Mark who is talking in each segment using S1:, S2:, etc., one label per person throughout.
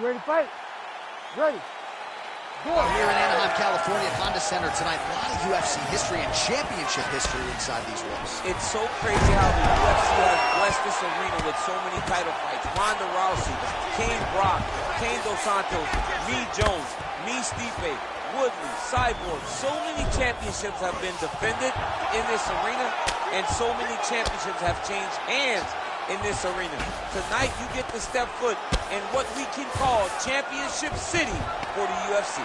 S1: You ready to fight? Ready. Go.
S2: Here in Anaheim, California, at Honda Center tonight, a lot of UFC history and championship history inside these walls.
S3: It's so crazy how the UFC has blessed this arena with so many title fights. Ronda Rousey, Kane Brock, Kane Dos Santos, me Jones, me Stipe, Woodley, Cyborg. So many championships have been defended in this arena, and so many championships have changed hands in this arena. Tonight, you get to step foot in what we can call Championship City for the UFC.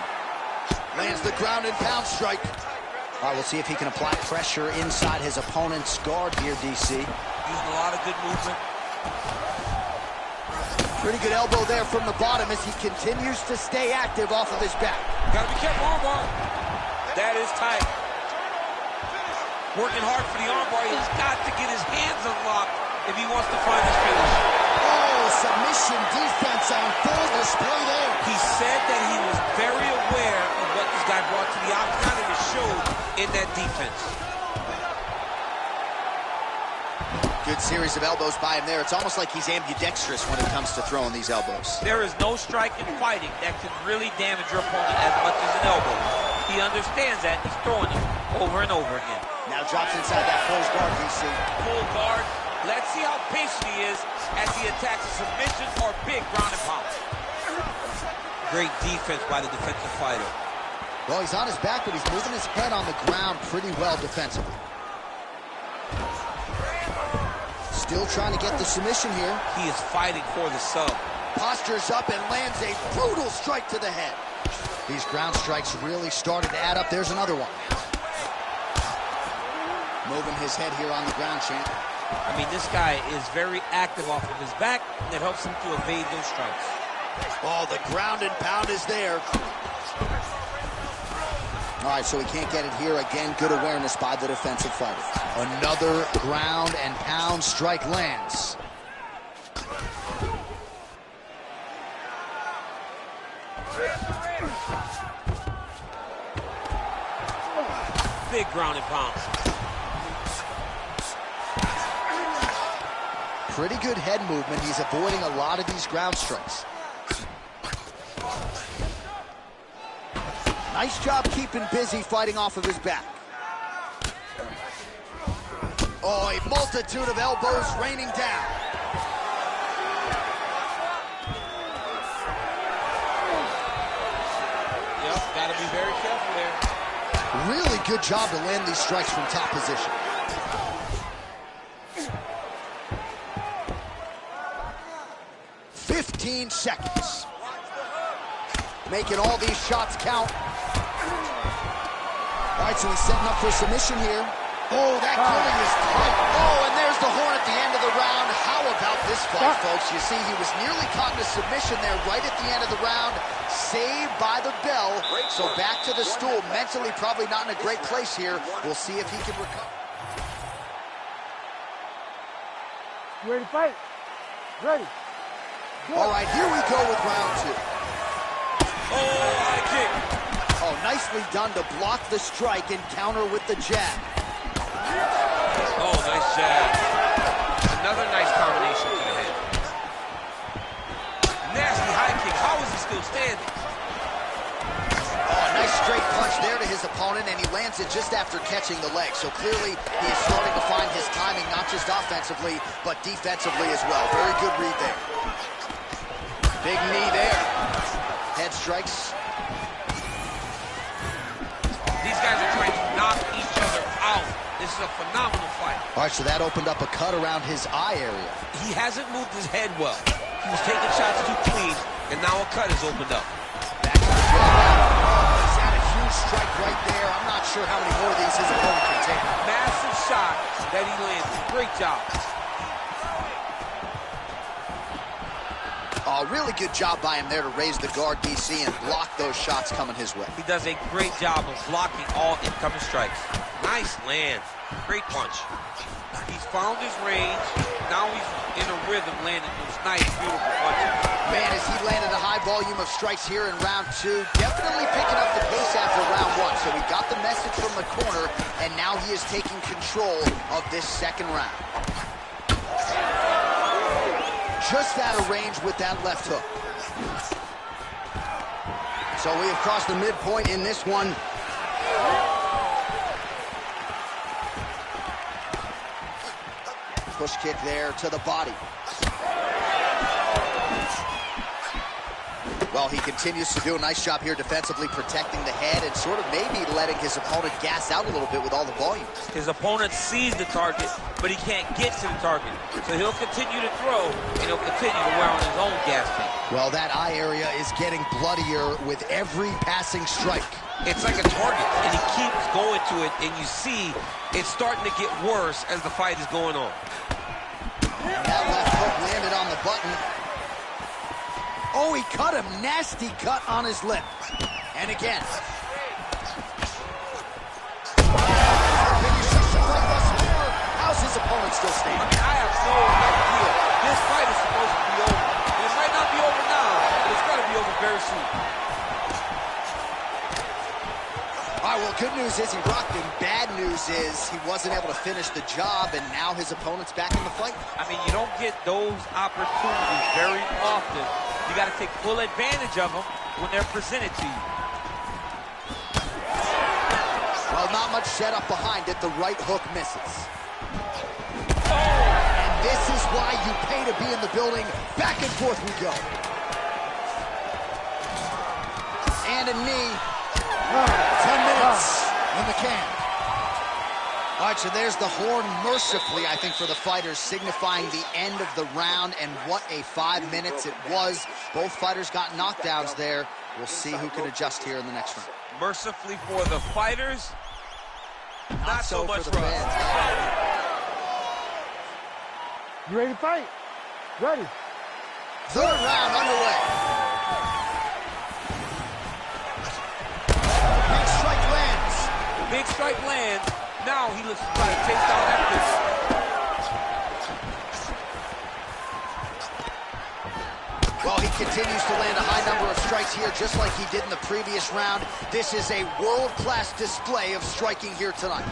S2: Lands the ground and pound strike. All right, we'll see if he can apply pressure inside his opponent's guard here, DC.
S3: Using a lot of good movement.
S2: Pretty good elbow there from the bottom as he continues to stay active off of his back.
S3: Gotta be careful, armbar. That is tight. Working hard for the armbar. He's got to get his hands unlocked if he wants to find his finish.
S2: Oh, submission defense on full display there.
S3: He said that he was very aware of what this guy brought to the octagon, and it showed in that defense.
S2: Good series of elbows by him there. It's almost like he's ambidextrous when it comes to throwing these elbows.
S3: There is no strike in fighting that can really damage your opponent as much as an elbow. He understands that. He's throwing them over and over again.
S2: Now drops inside that closed guard, DC.
S3: Full guard. Let's see how patient he is as he attacks a submission or big ground and pound. Great defense by the defensive fighter.
S2: Well, he's on his back, but he's moving his head on the ground pretty well defensively. Still trying to get the submission here.
S3: He is fighting for the sub.
S2: Postures up and lands a brutal strike to the head. These ground strikes really started to add up. There's another one. Moving his head here on the ground, champ.
S3: I mean, this guy is very active off of his back, and it helps him to evade those strikes.
S2: Oh, the ground and pound is there. All right, so he can't get it here. Again, good awareness by the defensive fighter. Another ground and pound strike lands.
S3: Big ground and pound.
S2: Pretty good head movement. He's avoiding a lot of these ground strikes. Nice job keeping busy fighting off of his back. Oh, a multitude of elbows raining down.
S3: Yep, gotta be very careful there.
S2: Really good job to land these strikes from top position. "15 seconds. Making all these shots count. All right, so he's setting up for submission here. Oh, that footing is tight. Oh, and there's the horn at the end of the round. How about this fight, folks? You see, he was nearly caught in a submission there right at the end of the round. Saved by the bell. So back to the stool. Mentally probably not in a great place here. We'll see if he can recover.
S1: You ready to fight? Ready. Go.
S2: All right, here we go with round two.
S3: Oh, high kick.
S2: Oh, nicely done to block the strike and counter with the jab.
S3: Oh, nice jab. Another nice combination to the head. Nasty high kick. How is he still standing?
S2: Oh, nice straight punch there to his opponent, and he lands it just after catching the leg. So clearly, he is starting to find his timing, not just offensively, but defensively as well. Very good read there. Big knee there. Head strikes.
S3: These guys are trying to knock each other out. This is a phenomenal fight.
S2: All right, so that opened up a cut around his eye area.
S3: He hasn't moved his head well. He was taking shots too clean, and now a cut has opened up.
S2: Back to the jab. Oh, he's had a huge strike right there. I'm not sure how many more of these his opponent can take.
S3: Massive shot that he landed. Great job.
S2: Oh, really good job by him there to raise the guard, DC, and block those shots coming his way.
S3: He does a great job of blocking all incoming strikes. Nice land. Great punch. He's found his range. Now he's in a rhythm landing those nice, beautiful punches.
S2: Man, as he landed a high volume of strikes here in round two, definitely picking up the pace after round one. So he got the message from the corner, and now he is taking control of this second round. Just out of range with that left hook. So we have crossed the midpoint in this one. Push kick there to the body. Well, he continues to do a nice job here defensively, protecting the head and sort of maybe letting his opponent gas out a little bit with all the volume.
S3: His opponent sees the target, but he can't get to the target. So he'll continue to throw, and he'll continue to wear on his own gas tank.
S2: Well, that eye area is getting bloodier with every passing strike.
S3: It's like a target, and he keeps going to it, and you see it's starting to get worse as the fight is going on.
S2: And that left hook landed on the button. Oh, he cut him. Nasty cut on his lip. And again. How's his opponent still standing?
S3: I mean, I have no idea. This fight is supposed to be over. And it might not be over now, but it's got to be over very soon.
S2: All right, well, good news is he rocked him. Bad news is he wasn't able to finish the job, and now his opponent's back in the fight. I
S3: mean, you don't get those opportunities very often. You got to take full advantage of them when they're presented to you.
S2: Well, not much setup behind it. The right hook misses. And this is why you pay to be in the building. Back and forth we go. And a knee. 10 minutes in the can. All right, so there's the horn mercifully, I think, for the fighters, signifying the end of the round, and what a 5 minutes it was. Both fighters got knockdowns there. We'll see who can adjust here in the next round.
S3: Mercifully for the fighters, not so much
S2: for the fans.
S1: You ready to fight? Ready.
S2: Third round underway. Big strike lands.
S3: Big strike lands. Now he looks to try to chase down that fist.
S2: Well, he continues to land a high number of strikes here, just like he did in the previous round. This is a world-class display of striking here tonight.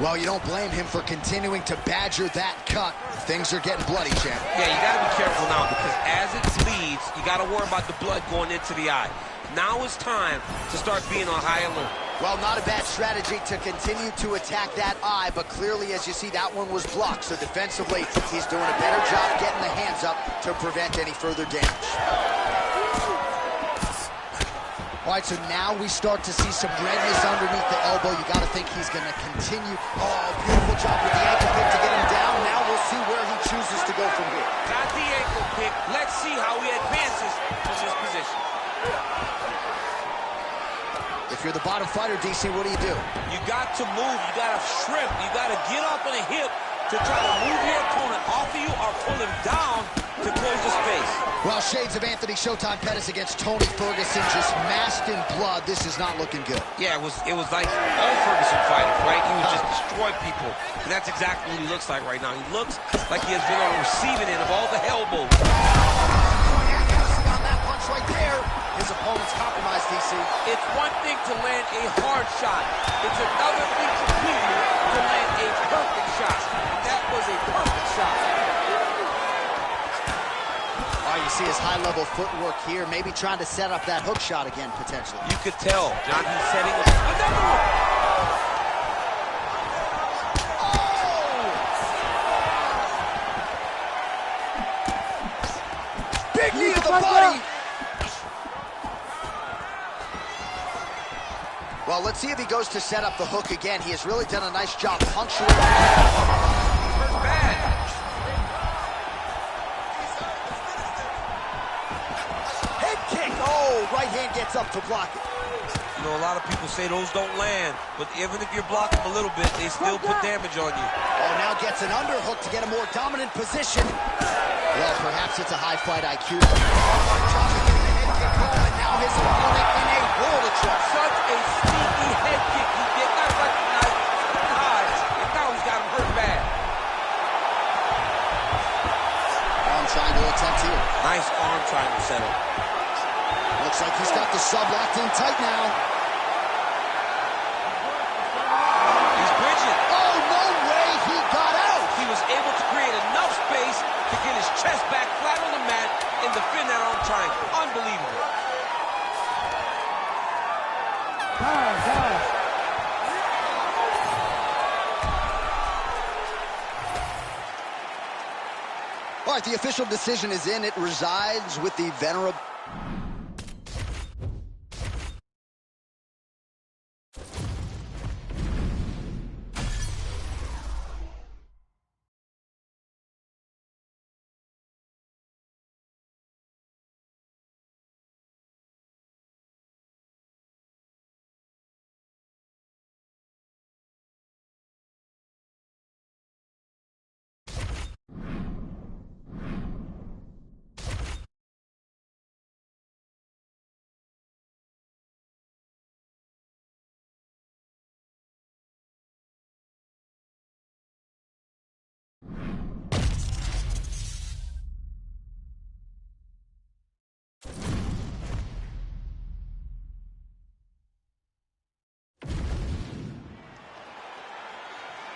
S2: Well, you don't blame him for continuing to badger that cut. Things are getting bloody, champ.
S3: Yeah, you got to be careful now, because as it bleeds, you got to worry about the blood going into the eye. Now it's time to start being on high alert.
S2: Well, not a bad strategy to continue to attack that eye, but clearly, as you see, that one was blocked. So defensively, he's doing a better job getting the hands up to prevent any further damage. All right, so now we start to see some redness underneath the elbow. You got to think he's going to continue. Oh, beautiful job with the ankle pick to get him down. Now we'll see where he chooses to go from here.
S3: Got the ankle pick. Let's see how he advances from this position.
S2: If you're the bottom fighter, DC, what do?
S3: You got to move. You got to shrimp. You got to get up on a hip to try to move your opponent off of you or pull him down to close the space.
S2: Well, shades of Anthony Showtime Pettis against Tony Ferguson, just masked in blood. This is not looking good.
S3: Yeah, it was like all Ferguson fighters, right? He would just destroy people, and that's exactly what he looks like right now. He looks like he has been on the receiving end of all the elbows.
S2: On that punch right there, his opponent's compromised, DC.
S3: It's one thing to land a hard shot. It's another thing completely to land a perfect shot. And that was a perfect shot.
S2: Oh, you see his high-level footwork here, maybe trying to set up that hook shot again, potentially.
S3: You could tell, John, he's setting up another one.
S2: Oh! Big knee to the body! Well, let's see if he goes to set up the hook again. He has really done a nice job puncturing.
S3: Hurt bad.
S2: Head kick. Oh, right hand gets up to block it.
S3: You know, a lot of people say those don't land, but even if you're blocking a little bit, they still put damage on you.
S2: Oh, now gets an underhook to get a more dominant position. Well, perhaps it's a high fight IQ. And now his opponent in a world of trouble.
S3: Such a sneaky head kick. He did not recognize the high, and now he's got him hurt bad.
S2: Arm triangle attempt here.
S3: Nice arm triangle setup.
S2: Looks like he's got the sub locked in tight now.
S3: He's bridging.
S2: Oh, no way he got out.
S3: He was able to create enough space to get his chest back flat on the mat and defend that arm triangle. Unbelievable.
S2: the official decision is in, it resides with the venerable...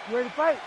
S1: You ready to fight?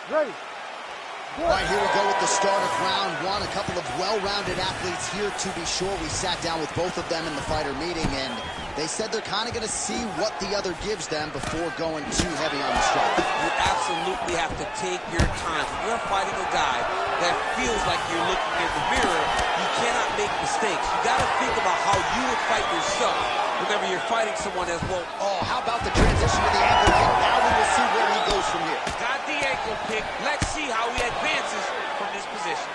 S1: Ready.
S2: All right, here we go with the start of round one. A couple of well-rounded athletes here, to be sure. We sat down with both of them in the fighter meeting, and they said they're kind of going to see what the other gives them before going too heavy on the strike.
S3: You absolutely have to take your time. When you're fighting a guy that feels like you're looking in the mirror, you cannot make mistakes. You got to think about how you would fight yourself whenever you're fighting someone as well.
S2: Oh, how about the transition to the ankle kick? Now we will see where he goes from here.
S3: Got the ankle kick. Let's see how he advances from this position.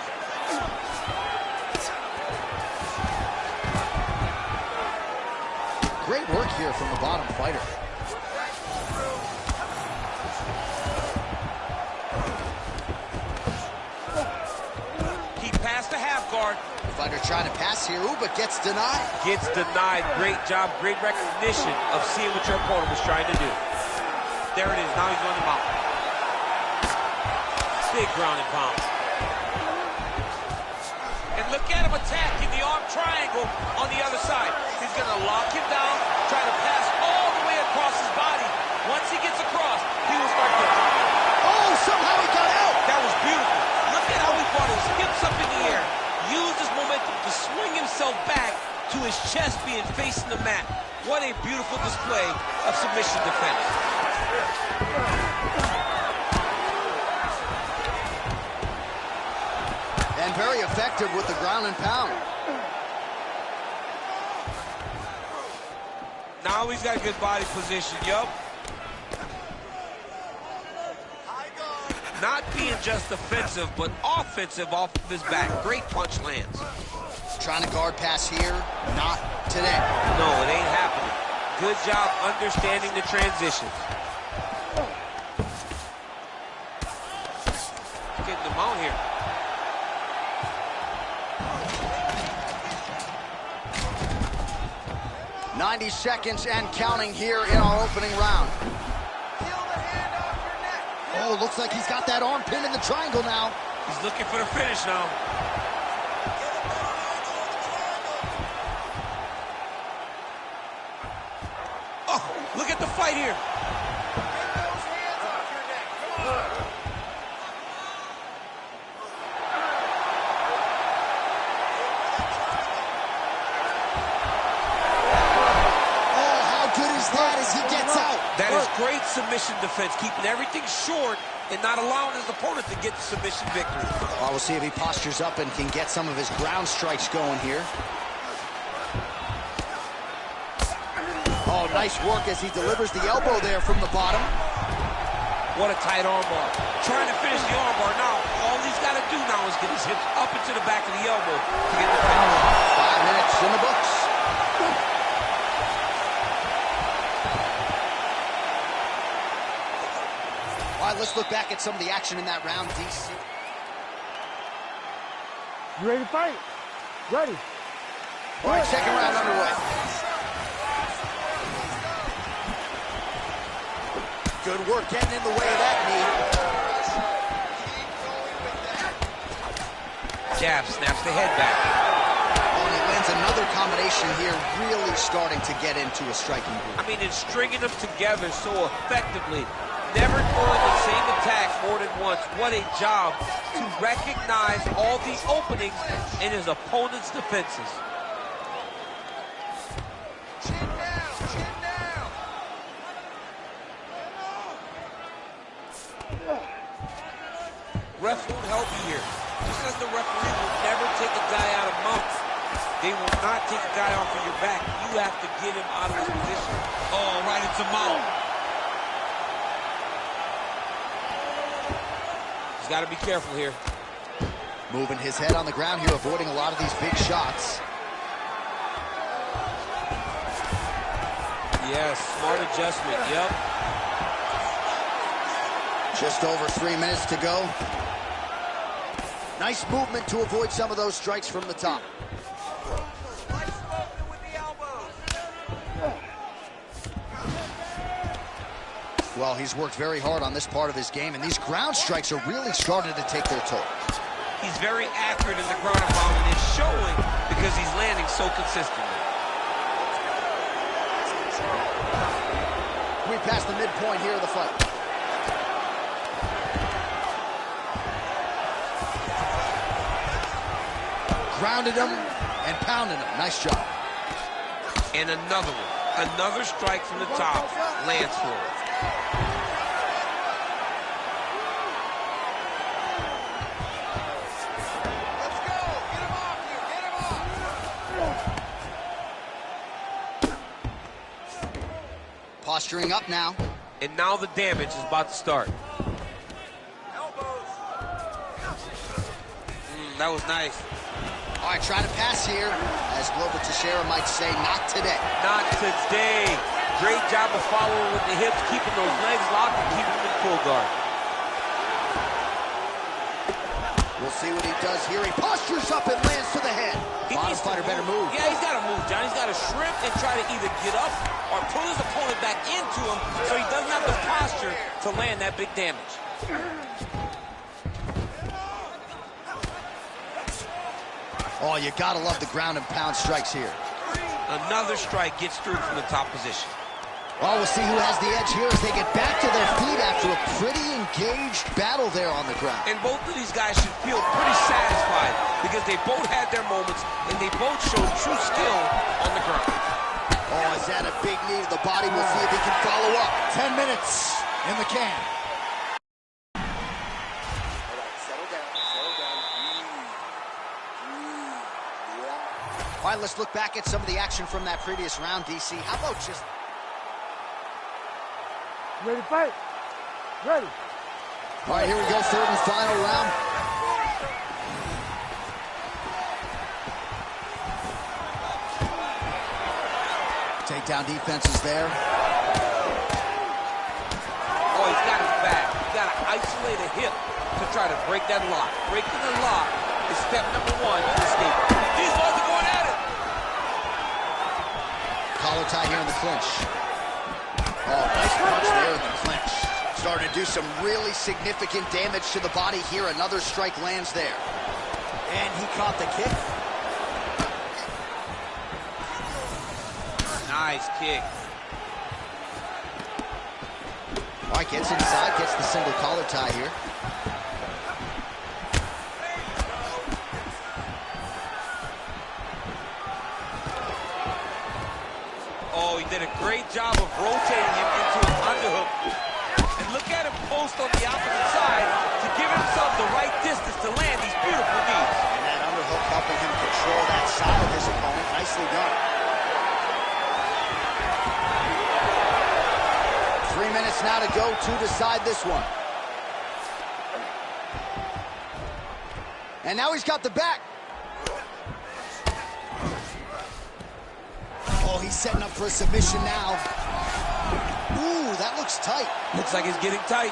S2: Great work here from the bottom fighter.
S3: He passed the half guard.
S2: The fighter trying to pass here, ooh, but gets denied.
S3: Gets denied. Great job, great recognition of seeing what your opponent was trying to do. There it is. Now he's on the mount. Big ground and pound. And look at him attacking the arm triangle on the other side. He's going to lock him down, try to pass all the way across his body. Once he gets across, he will start to...
S2: Oh, somehow he got out.
S3: That was beautiful. Look at how he brought his hips up in the air. Used his momentum to swing himself back to his chest being facing the mat. What a beautiful display of submission defense.
S2: And very effective with the ground and pound.
S3: Now he's got a good body position, yup. Not being just defensive, but offensive off of his back. Great punch lands.
S2: Trying to guard pass here, not today.
S3: No, it ain't happening. Good job understanding the transitions. Getting the mount here.
S2: .90 seconds and counting here in our opening round. Oh, looks like he's got that arm pinned in the triangle now.
S3: He's looking for the finish now. Oh, look at the fight here.
S2: That as he gets out.
S3: That is great submission defense, keeping everything short and not allowing his opponent to get the submission victory.
S2: Well, we'll see if he postures up and can get some of his ground strikes going here. Oh, nice work as he delivers the elbow there from the bottom.
S3: What a tight armbar. Trying to finish the armbar now. All he's got to do now is get his hips up into the back of the elbow to get the finish.
S2: 5 minutes in the books. All right, let's look back at some of the action in that round, DC.
S1: You ready to fight? Ready.
S2: All right, second round underway. Good work getting in the way of that knee.
S3: Jab, snaps the head back.
S2: Oh, and he lands another combination here, really starting to get into a striking groove.
S3: I mean, it's stringing them together so effectively. Never throwing the same attack more than once. What a job to recognize all the openings in his opponent's defenses.
S2: Chin down, chin down.
S3: Ref won't help you here. Just as the referee, will never take a guy out of mount. They will not take a guy off of your back. You have to get him out of his position.
S2: Oh, right into mount.
S3: He's got to be careful here.
S2: Moving his head on the ground here, avoiding a lot of these big shots.
S3: Yes, smart adjustment, yep.
S2: Just over 3 minutes to go. Nice movement to avoid some of those strikes from the top. Well, he's worked very hard on this part of his game, and these ground strikes are really starting to take their toll.
S3: He's very accurate in the ground and pound, and it's showing because he's landing so consistently.
S2: We passed the midpoint here of the fight. Grounded him and pounded him. Nice job.
S3: And another one. Another strike from the top. Lands for him.
S2: Let's go. Get him off here. Get him off. Posturing up now.
S3: And now the damage is about to start. That was nice.
S2: All right, try to pass here. As Glover Teixeira might say, not today.
S3: Not today. Great job of following with the hips, keeping those legs locked and keeping them in full guard.
S2: We'll see what he does here. He postures up and lands to the head. Bottom fighter better move.
S3: Yeah, he's got to move, John. He's got to shrimp and try to either get up or pull his opponent back into him so he doesn't have the posture to land that big damage.
S2: Oh, you gotta love the ground and pound strikes here.
S3: Another strike gets through from the top position.
S2: Well, we'll see who has the edge here as they get back to their feet after a pretty engaged battle there on the ground.
S3: And both of these guys should feel pretty satisfied because they both had their moments and they both showed true skill on the ground.
S2: Oh, is that a big knee to the body? We'll see if he can follow up. 10 minutes in the can. All right, let's look back at some of the action from that previous round, DC. How about just...
S1: Ready to fight? Ready.
S2: All right, here we go, third and final round. Takedown defense is there.
S3: Oh, he's got his back. He's got to isolate a hip to try to break that lock. Breaking the lock is step number one to escape. These boys are going at it.
S2: Collar tie here in the clinch. Oh, nice punch there in the clinch. Starting to do some really significant damage to the body here. Another strike lands there. And he caught the kick.
S3: Nice kick.
S2: All right, gets inside, gets the single collar tie here.
S3: Oh, he did a great job of rotating him into an underhook. And look at him post on the opposite side to give himself the right distance to land these beautiful knees.
S2: And that underhook helping him control that side of his opponent. Nicely done. 3 minutes now to go to decide this one. And now he's got the back. Oh, he's setting up for a submission now. Ooh, that looks tight.
S3: Looks like it's getting tight.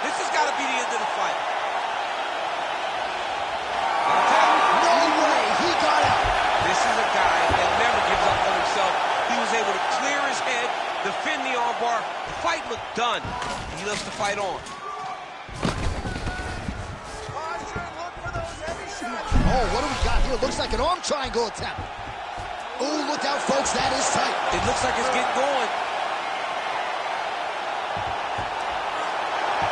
S3: This has got to be the end of the fight.
S2: No way, he got out.
S3: This is a guy that never gives up on himself. He was able to clear his head, defend the armbar. The fight looked done. He loves to fight on.
S2: Oh, what do we got here? Looks like an arm triangle attempt. Oh, look out, folks. That is tight.
S3: It looks like it's getting going.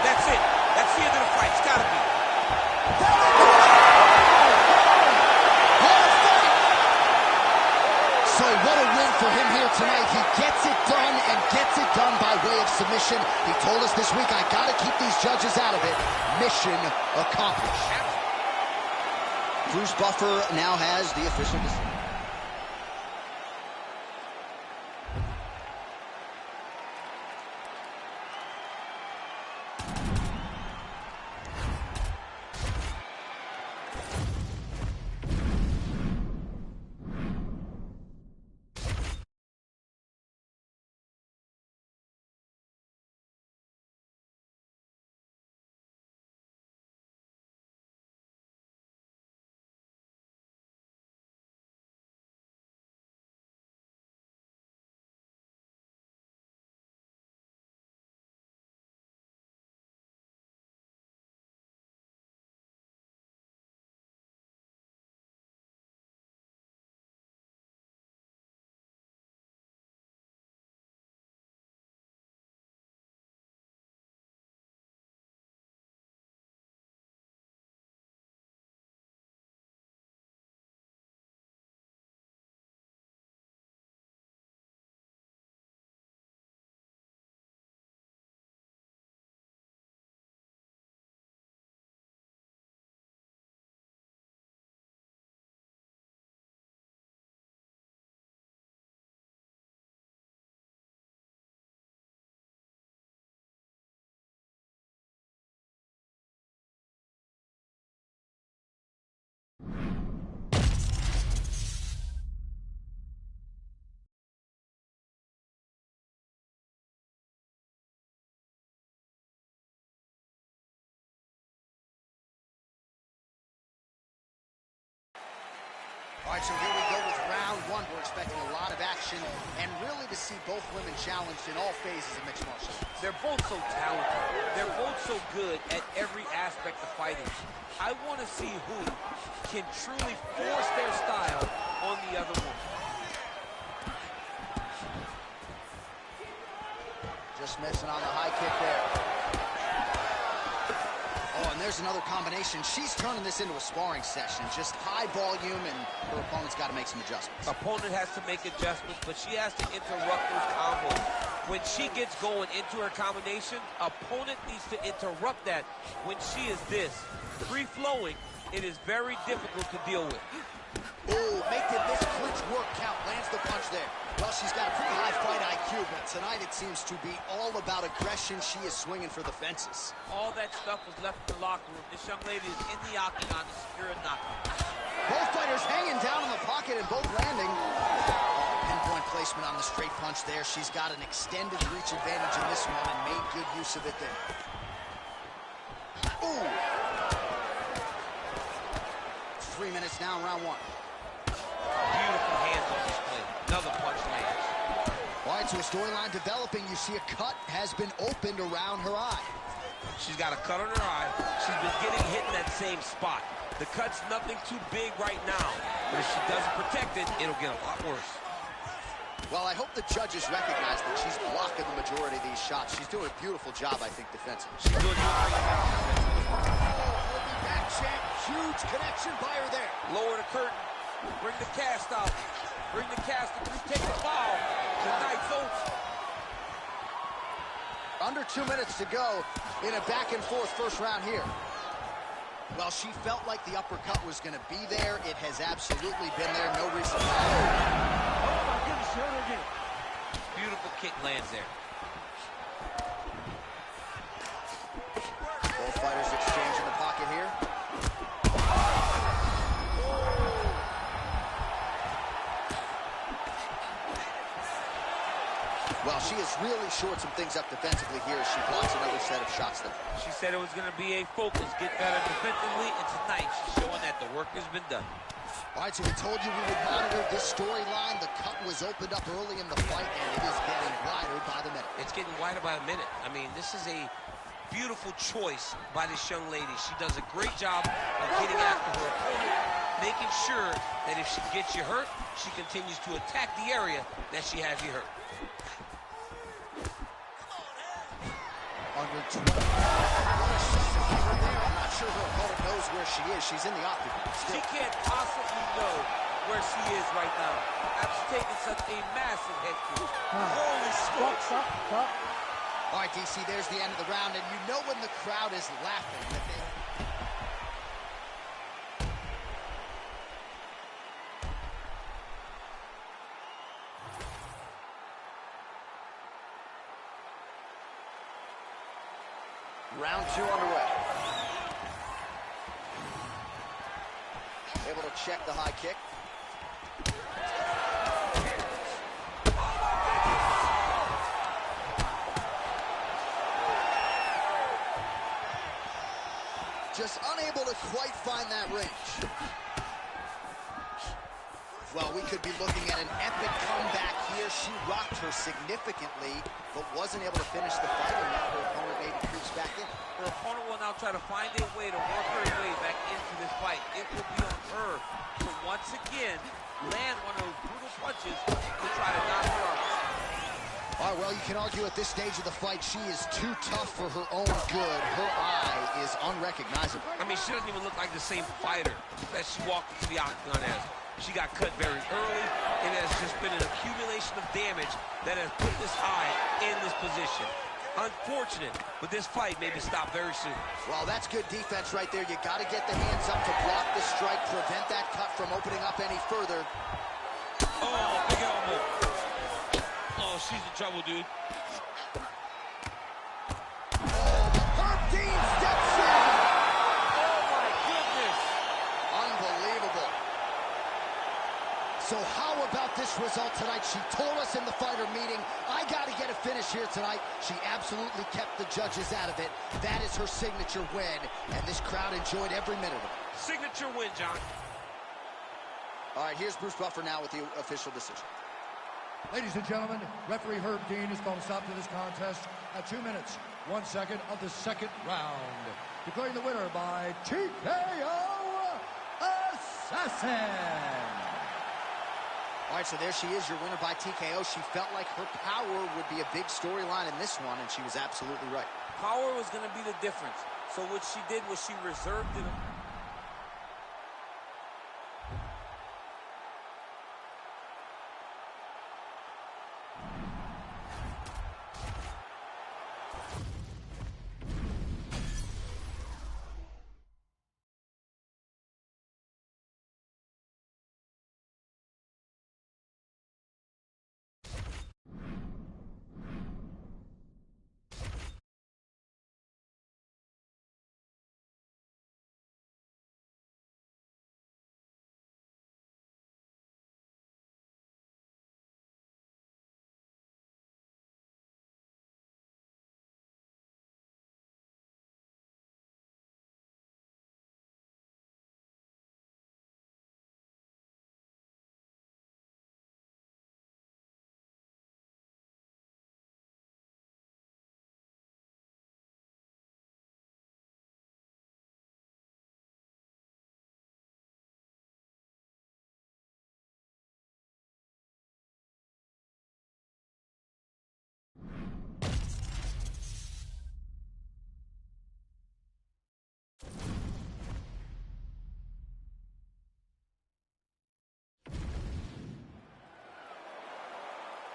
S3: That's it. That's the end of the fight. It's got to be.
S2: So what a win for for him here tonight. He gets it done and gets it done by way of submission. He told us this week, I gotta keep these judges out of it. Mission accomplished. Bruce Buffer now has the official decision. All right, so here we go with round one. We're expecting a lot of action and really to see both women challenged in all phases of mixed martial arts.
S3: They're both so talented. They're both so good at every aspect of fighting. I want to see who can truly force their style on the other woman.
S2: Just missing on the high kick there. Oh, and there's another combination. She's turning this into a sparring session. Just high volume, and her opponent's got to make some adjustments.
S3: Opponent has to make adjustments, but she has to interrupt those combos. When she gets going into her combination, opponent needs to interrupt that. When she is this, free-flowing, it is very difficult to deal with.
S2: Oh, making this clinch work count. Lands the punch there. Well, she's got a pretty high fight IQ, but tonight it seems to be all about aggression. She is swinging for the fences.
S3: All that stuff was left in the locker room. This young lady is in the octagon to secure a knockout.
S2: Both fighters hanging down in the pocket and both landing. Oh, pinpoint placement on the straight punch there. She's got an extended reach advantage in this one and made good use of it there. Ooh. 3 minutes now in round one.
S3: Beautiful hands on display. Another punch lands.
S2: All right, so a storyline developing. You see a cut has been opened around her eye.
S3: She's got a cut on her eye. She's been getting hit in that same spot. The cut's nothing too big right now, but if she doesn't protect it, it'll get a lot worse.
S2: Well, I hope the judges recognize that she's blocking the majority of these shots. She's doing a beautiful job, I think, defensively.
S3: She's doing
S2: back champ, huge connection by her there.
S3: Lower the curtain. Bring the cast out. Bring the cast out. Take the foul. Tonight's over.
S2: Under 2 minutes to go in a back-and-forth first round here. Well, she felt like the uppercut was going to be there. It has absolutely been there. No reason to
S1: Oh, my goodness, hurt her again.
S3: Beautiful kick lands there.
S2: Both fighters exchange in the pocket here. Well, she has really shored some things up defensively here as she blocks another set of shots there.
S3: She said it was going to be a focus, get better defensively, and tonight she's showing that the work has been done.
S2: All right, so we told you we would monitor this storyline. The cut was opened up early in the fight, and it is getting wider by the minute.
S3: It's getting wider by a minute. I mean, this is a beautiful choice by this young lady. She does a great job of getting after her opponent, making sure that if she gets you hurt, she continues to attack the area that she has you hurt.
S2: Under 20. What a shot from there. I'm not sure her opponent knows where she is. She's in the octagon.
S3: She can't possibly know where she is right now. After taking such a massive head kick. Holy smokes.
S2: All right, DC, there's the end of the round, and you know when the crowd is laughing that they... Round 2 underway. Able to check the high kick. Just unable to quite find that range. Well, we could be looking at an epic comeback here. She rocked her significantly, but wasn't able to finish the fight, and now her opponent maybe creeps back in.
S3: Her opponent will now try to find a way to work her way back into this fight. It will be on her to once again land one of those brutal punches to try to knock her out.
S2: All right, well, you can argue at this stage of the fight, she is too tough for her own good. Her eye is unrecognizable.
S3: I mean, she doesn't even look like the same fighter that she walked into the octagon as. She got cut very early, and it has just been an accumulation of damage that has put this eye in this position. Unfortunate, but this fight may be stopped very soon.
S2: Well, that's good defense right there. You got to get the hands up to block the strike, prevent that cut from opening up any further.
S3: Oh, big elbow. Oh, she's in trouble, dude.
S2: Herb Dean steps in.
S3: Oh, my goodness.
S2: Unbelievable. So how about this result tonight? She told us in the fighter meeting, I got to get a finish here tonight. She absolutely kept the judges out of it. That is her signature win, and this crowd enjoyed every minute of it.
S3: Signature win, John.
S2: All right, here's Bruce Buffer now with the official decision.
S4: Ladies and gentlemen, referee Herb Dean is going to stop to this contest at 2 minutes, 1 second of the second round. Declaring the winner by TKO Assassin.
S2: All right, so there she is, your winner by TKO. She felt like her power would be a big storyline in this one, and she was absolutely right.
S3: Power was going to be the difference. So what she did was she reserved it.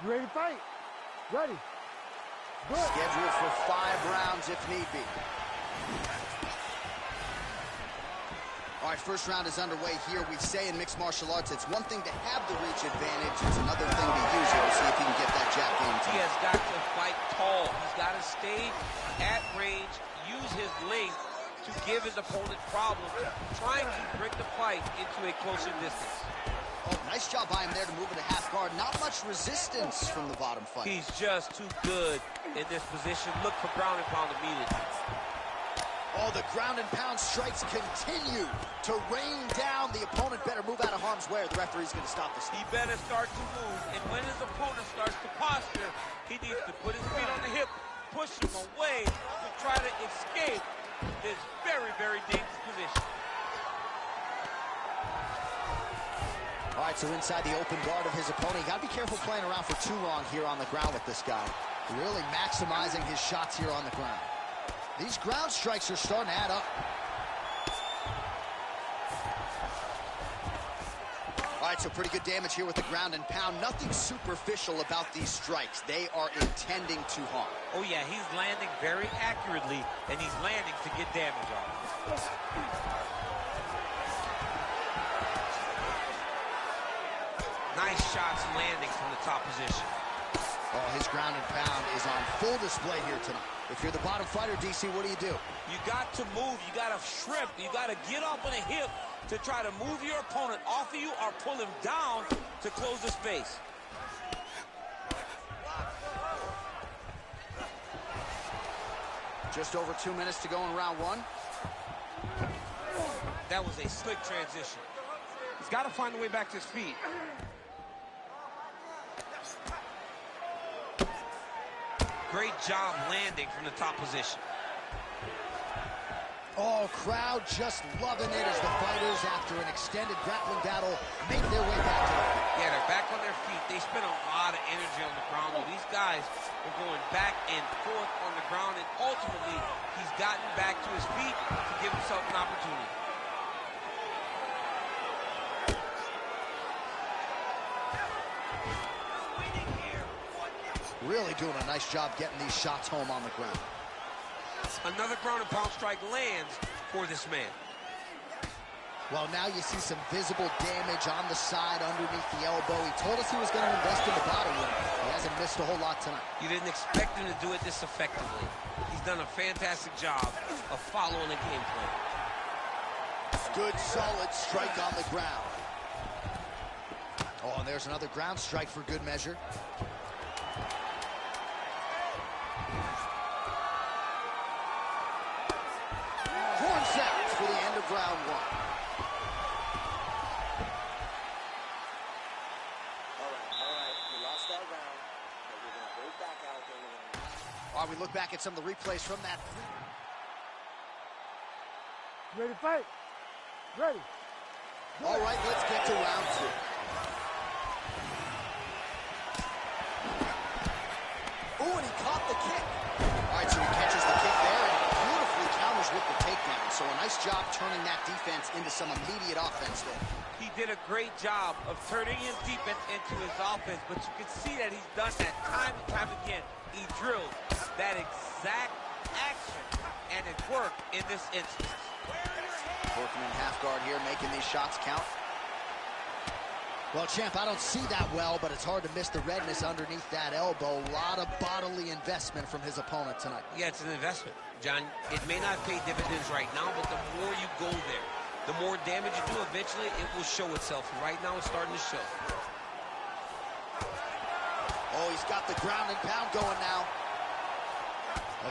S1: You ready to fight? Ready. Good.
S2: Scheduled for 5 rounds if need be. All right, first round is underway here. We say in mixed martial arts, it's one thing to have the reach advantage. It's another thing to use it. We'll see if he can get that jab game.
S3: He has got to fight tall. He's got to stay at range, use his length to give his opponent problems, trying to bring the fight into a closer distance.
S2: Oh, nice job by him there to move it to half guard. Not much resistance from the bottom fight.
S3: He's just too good in this position. Look for ground and pound immediately.
S2: Oh, the ground and pound strikes continue to rain down. The opponent better move out of harm's way or the referee's going to stop this.
S3: He better start to move, and when his opponent starts to posture, he needs to put his feet on the hip, push him away to try to escape this very, very dangerous position.
S2: All right, so inside the open guard of his opponent. You got to be careful playing around for too long here on the ground with this guy. Really maximizing his shots here on the ground. These ground strikes are starting to add up. All right, so pretty good damage here with the ground and pound. Nothing superficial about these strikes. They are intending to harm.
S3: Oh, yeah, he's landing very accurately, and he's landing to get damage on. Nice shots landing from the top position.
S2: Oh, his ground and pound is on full display here tonight. If you're the bottom fighter, DC, what do?
S3: You got to move. You got to shrimp. You got to get up on a hip to try to move your opponent off of you or pull him down to close the space.
S2: Just over 2 minutes to go in round one.
S3: That was a slick transition. He's got to find a way back to his feet. Great job landing from the top position.
S2: Oh, crowd just loving it as the fighters, after an extended grappling battle, make their way back to it.
S3: Yeah, they're back on their feet. They spent a lot of energy on the ground. These guys were going back and forth on the ground, and ultimately, he's gotten back to his feet to give himself an opportunity.
S2: Really doing a nice job getting these shots home on the ground.
S3: Another ground and pound strike lands for this man.
S2: Well, now you see some visible damage on the side underneath the elbow. He told us he was going to invest in the body, and he hasn't missed a whole lot tonight.
S3: You didn't expect him to do it this effectively. He's done a fantastic job of following the game plan.
S2: Good, solid strike on the ground. Oh, and there's another ground strike for good measure. For the end of round one.
S5: All right. We lost that round, but we're going to go back out there.
S2: While we look back at some of the replays from that.
S1: Ready to fight? Ready.
S2: All right, let's get to round two. Oh, and he caught the kick. All right, so he catches the kick there and beautifully counters with the takedown. So a nice job turning that defense into some immediate offense there.
S3: He did a great job of turning his defense into his offense, but you can see that he's done that time and time again. He drilled that exact action, and it worked in this instance.
S2: Working in half guard here, making these shots count. Well, champ, I don't see that well, but it's hard to miss the redness underneath that elbow. A lot of bodily investment from his opponent tonight.
S3: Yeah, it's an investment, John. It may not pay dividends right now, but the more you go there, the more damage you do, eventually it will show itself. And right now it's starting to show.
S2: Oh, he's got the ground and pound going now.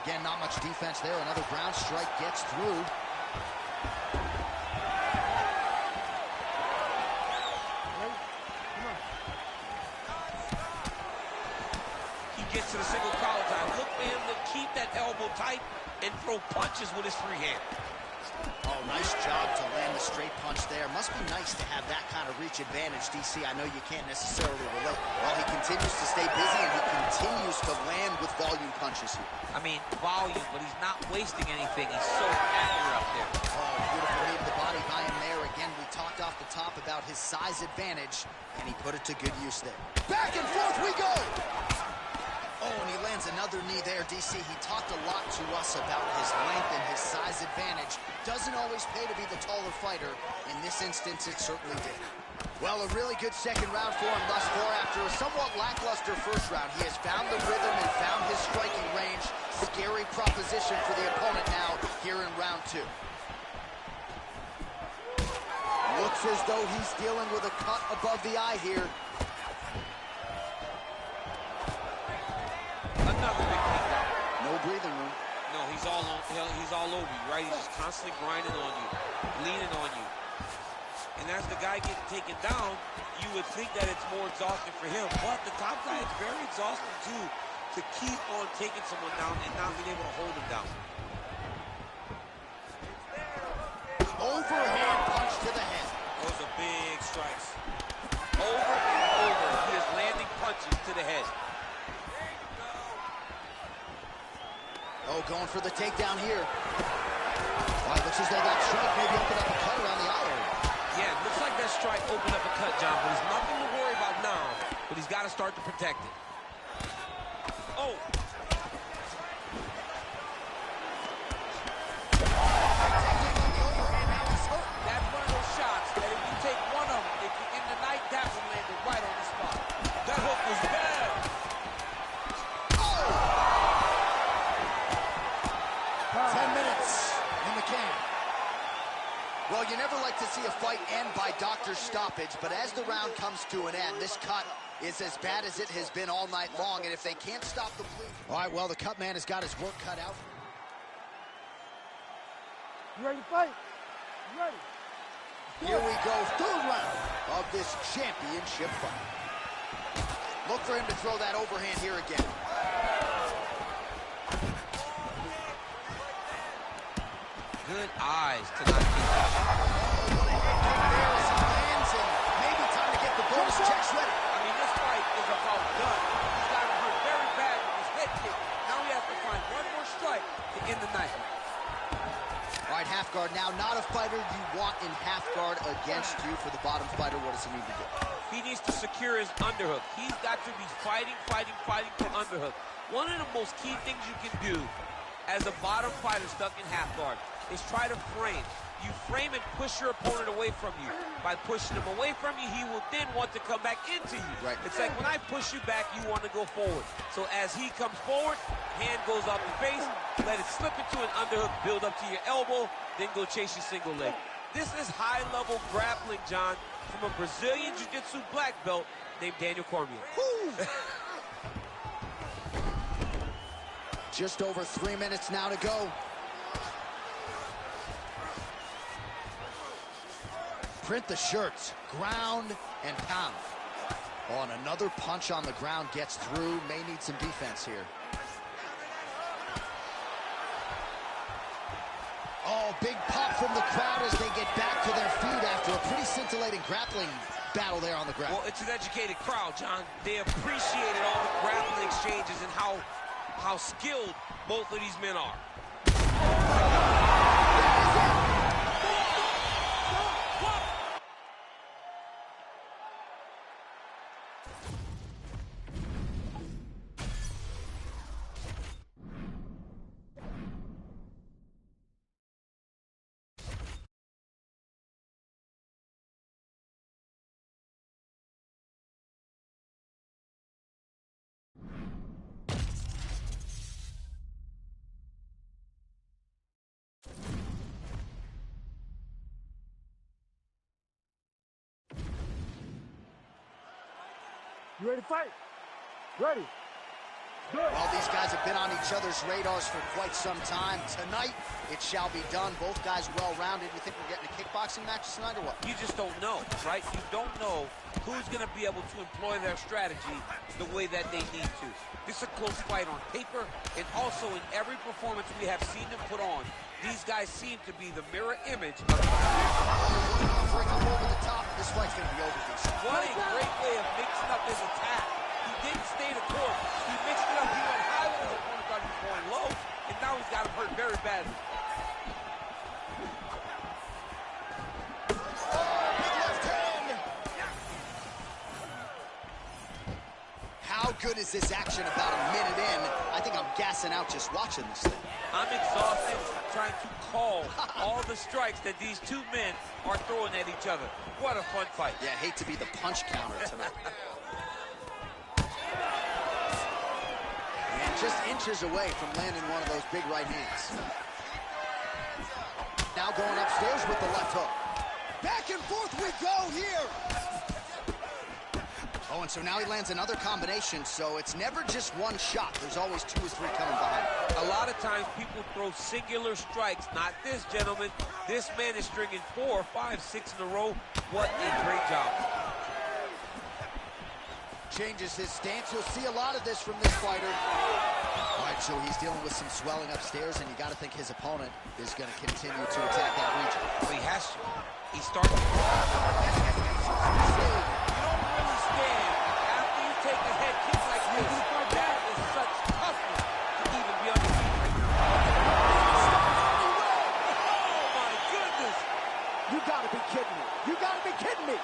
S2: Again, not much defense there. Another ground strike gets through.
S3: Gets to the single collar time. Look for him to keep that elbow tight and throw punches with his free hand.
S2: Oh, nice job to land the straight punch there. Must be nice to have that kind of reach advantage, DC. I know you can't necessarily relate. Well, he continues to stay busy, and he continues to land with volume punches here.
S3: I mean, volume, but he's not wasting anything. He's so accurate up there.
S2: Oh, beautiful knee to the body by him there. Again, we talked off the top about his size advantage, and he put it to good use there. Back and forth we go! Oh, and he lands another knee there, DC. He talked a lot to us about his length and his size advantage. Doesn't always pay to be the taller fighter. In this instance, it certainly did. Well, a really good second round for him thus far. After a somewhat lackluster first round, he has found the rhythm and found his striking range. Scary proposition for the opponent now here in round two. Looks as though he's dealing with a cut above the eye here.
S3: Another big takedown.
S2: No breathing room.
S3: No, he's all over you, right? He's just constantly grinding on you, leaning on you. And as the guy gets taken down, you would think that it's more exhausting for him. But the top guy is very exhausting too, to keep on taking someone down and not being able to hold him down.
S2: Overhand punch to the head.
S3: Those are big strikes. Over and over, he is landing punches to the head.
S2: Oh, going for the takedown here. Looks as though that strike maybe opened up a cut around the eye area.
S3: Yeah, looks like that strike opened up a cut, John, but got to start to protect it. Oh. That's one of those shots that if you take one of them, if you're in the night, that one landed right on the spot. That hook was bad.
S2: Oh. 10 minutes in the can. Well, you never like to see a fight end by doctor's stoppage, but as the round comes to an end, this cut is as bad as it has been all night long, and if they can't stop the bleeding... All right, well, the cut man has got his work cut out.
S1: You ready to fight? You ready?
S2: Here we go, third round of this championship fight. Look for him to throw that overhand here again.
S3: Good eyes to not keep that.
S2: There as he lands, and maybe time to get the bonus checks ready.
S3: I mean, this fight is about done. He's got him hurt very bad with his head kick. Now he has to find one more strike to end the night.
S2: All right, half guard now. Not a fighter you want in half guard against you. For the bottom fighter, what does he need to do?
S3: He needs to secure his underhook. He's got to be fighting for underhook. One of the most key things you can do as a bottom fighter stuck in half guard is try to frame. You frame and push your opponent away from you. By pushing him away from you, he will then want to come back into you.
S2: Right.
S3: It's like when I push you back, you want to go forward. So as he comes forward, hand goes off your face, let it slip into an underhook, build up to your elbow, then go chase your single leg. This is high-level grappling, John, from a Brazilian Jiu-Jitsu black belt named Daniel Cormier.
S2: Just over 3 minutes now to go. Print the shirts, ground and pound. Oh, and another punch on the ground gets through. May need some defense here. Oh, big pop from the crowd as they get back to their feet after a pretty scintillating grappling battle there on the ground.
S3: Well, it's an educated crowd, John. They appreciated all the grappling exchanges and how skilled both of these men are.
S1: You ready to fight? Ready. Good.
S2: Well, these guys have been on each other's radars for quite some time. Tonight, it shall be done. Both guys well-rounded. You think we're getting a kickboxing match tonight or what?
S3: You just don't know, right? You don't know who's going to be able to employ their strategy the way that they need to. This is a close fight on paper, and also in every performance we have seen them put on, these guys seem to be the mirror image of
S2: Bring him over the top. This fight's going to be over.
S3: What a great way of mixing up his attack. He didn't stay the course. He mixed it up. He went high when his opponent thought he was going low, and now he's got him hurt very badly.
S2: Big left hand. How good is this action about a minute in? I think I'm gassing out just watching this thing.
S3: I'm exhausted trying to call all the strikes that these two men are throwing at each other. What a fun fight.
S2: Yeah, hate to be the punch counter tonight. And just inches away from landing one of those big right hands. Now going upstairs with the left hook. Back and forth we go here. Oh, and so now he lands another combination, so it's never just one shot. There's always 2 or 3 coming behind.
S3: A lot of times people throw singular strikes. Not this gentleman. This man is stringing 4, 5, 6 in a row. What a great job.
S2: Changes his stance. You'll see a lot of this from this fighter. All right, so he's dealing with some swelling upstairs, and you got to think his opponent is going to continue to attack that region.
S3: Well, he has to. He's starting to... After you take a head kick like this, that is such toughness to even be on your feet right now. Oh, my goodness.
S2: You gotta be kidding me. You gotta be kidding me.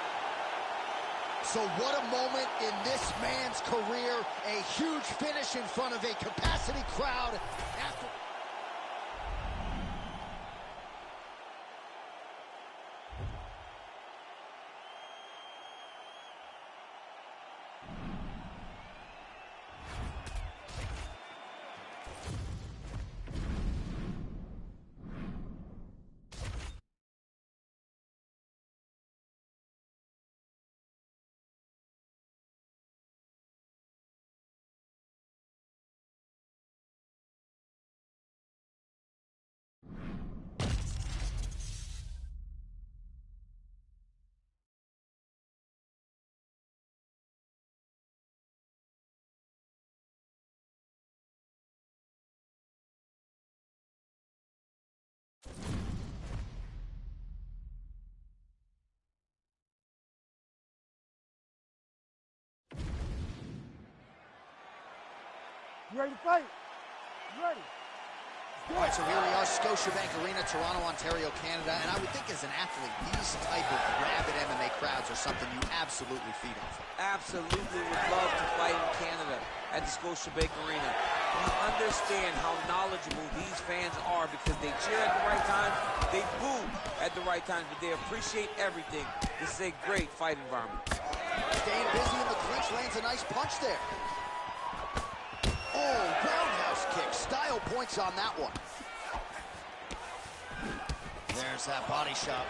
S2: So what a moment in this man's career. A huge finish in front of a capacity crowd. After...
S1: You ready to fight? You ready?
S2: All right, so here we are, Scotiabank Arena, Toronto, Ontario, Canada, and I would think as an athlete, these type of rabid MMA crowds are something you absolutely feed off of.
S3: Absolutely would love to fight in Canada at the Scotiabank Arena. We understand how knowledgeable these fans are because they cheer at the right time, they boo at the right time, but they appreciate everything. This is a great fight environment.
S2: Staying busy in the clinch, lands a nice punch there. Oh, roundhouse kick. Style points on that one. There's that body shot.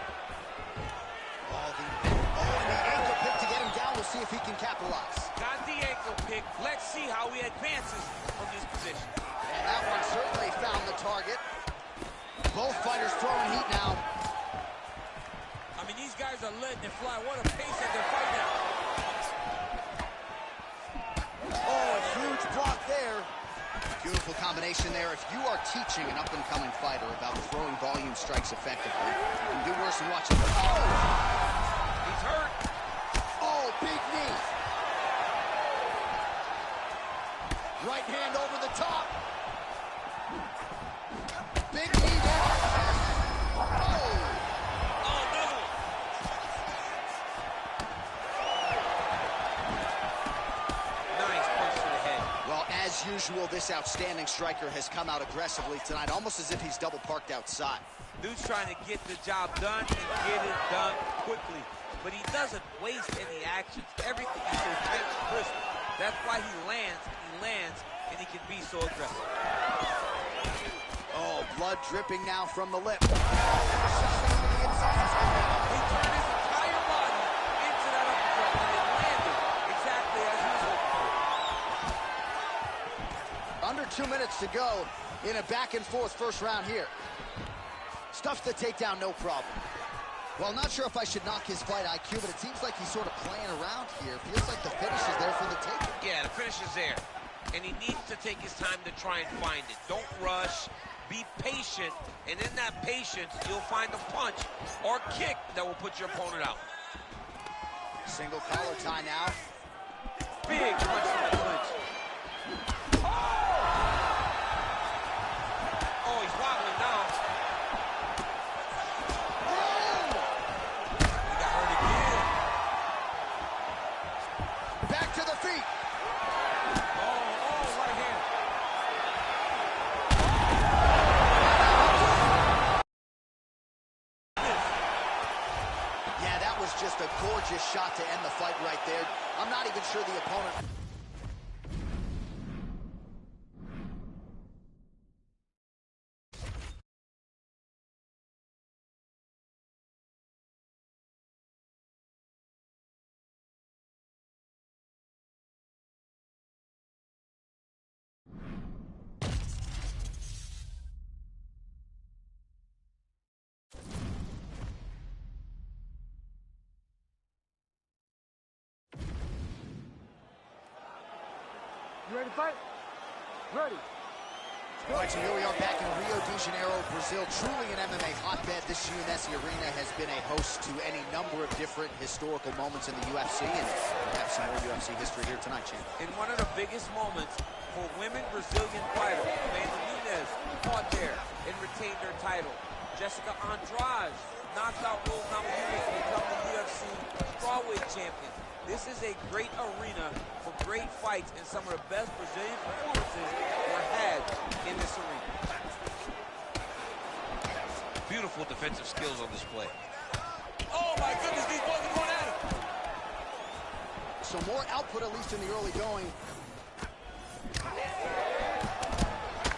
S2: Oh, and the ankle pick to get him down. We'll see if he can capitalize.
S3: Got the ankle pick. Let's see how he advances from this position.
S2: And that one certainly found the target. Both fighters throwing heat now.
S3: I mean, these guys are letting it fly. What a pace that they're fighting at.
S2: Oh, a huge block there. Beautiful combination there. If you are teaching an up-and-coming fighter about throwing volume strikes effectively, you can do worse than watching. Oh!
S3: He's hurt.
S2: Oh, big knee. Right hand over the top. Big knee there. Oh!
S3: Oh, another one. Nice punch to the head.
S2: Well, as usual, this outstanding striker has come out aggressively tonight, almost as if he's double parked outside.
S3: Dude's trying to get the job done and get it done quickly. But he doesn't waste any actions. Everything is so tight and crisp. That's why he lands, and he can be so aggressive.
S2: Oh, blood dripping now from the lip.
S3: He turned his entire body into that uppercut, and it landed exactly as he was hoping for.
S2: Under 2 minutes to go in a back-and-forth first round here. Stuffs the takedown, no problem. Well, not sure if I should knock his fight IQ, but it seems like he's sort of playing around here. Feels like the finish is there for the taking.
S3: Yeah, the finish is there. And he needs to take his time to try and find it. Don't rush. Be patient. And in that patience, you'll find a punch or kick that will put your opponent out.
S2: Single collar tie now.
S3: Big punch to the clinch. Oh, he's wobbling now. He got hurt again.
S2: Back to the feet.
S3: Oh, right hand.
S2: Yeah, that was just a gorgeous shot to end the fight right there. I'm not even sure the opponent...
S1: You ready to fight? Ready.
S2: All right, so here we are back in Rio de Janeiro, Brazil. Truly an MMA hotbed. This UNSC Arena has been a host to any number of different historical moments in the UFC, and we have some more UFC history here tonight, champ.
S3: In one of the biggest moments for women Brazilian fighters, Amanda Nunes fought there and retained her title. Jessica Andrade knocked out Rose Namajunas to become the UFC strawweight champion. This is a great arena for great fights, and some of the best Brazilian performances were had in this arena.
S6: Beautiful defensive skills on display.
S3: Oh my goodness, these boys are going at it.
S2: So more output, at least in the early going.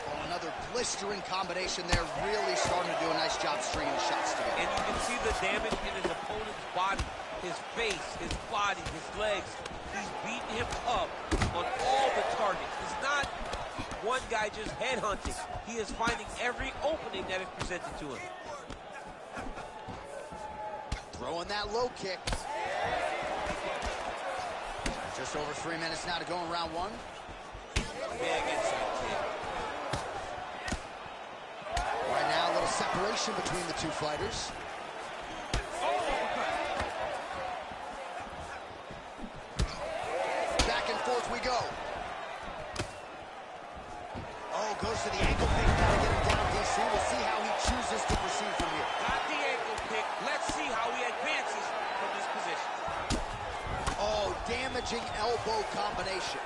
S2: Oh, another blistering combination there. Really starting to do a nice job stringing the shots together.
S3: And you can see the damage in his opponent's body, his face, his body, his legs. He's beating him up on all the targets. It's not one guy just headhunting. He is finding every opening that is presented to him.
S2: Throwing that low kick. Just over 3 minutes now to go in round one.
S3: Big inside kick.
S2: Right now, a little separation between the two fighters. Back and forth we go. Oh, goes to the ankle pick. Gotta get him down, DC. We'll see how he chooses to proceed from here.
S3: Got the ankle pick. Let's see how he advances from this position.
S2: Oh, damaging elbow combination.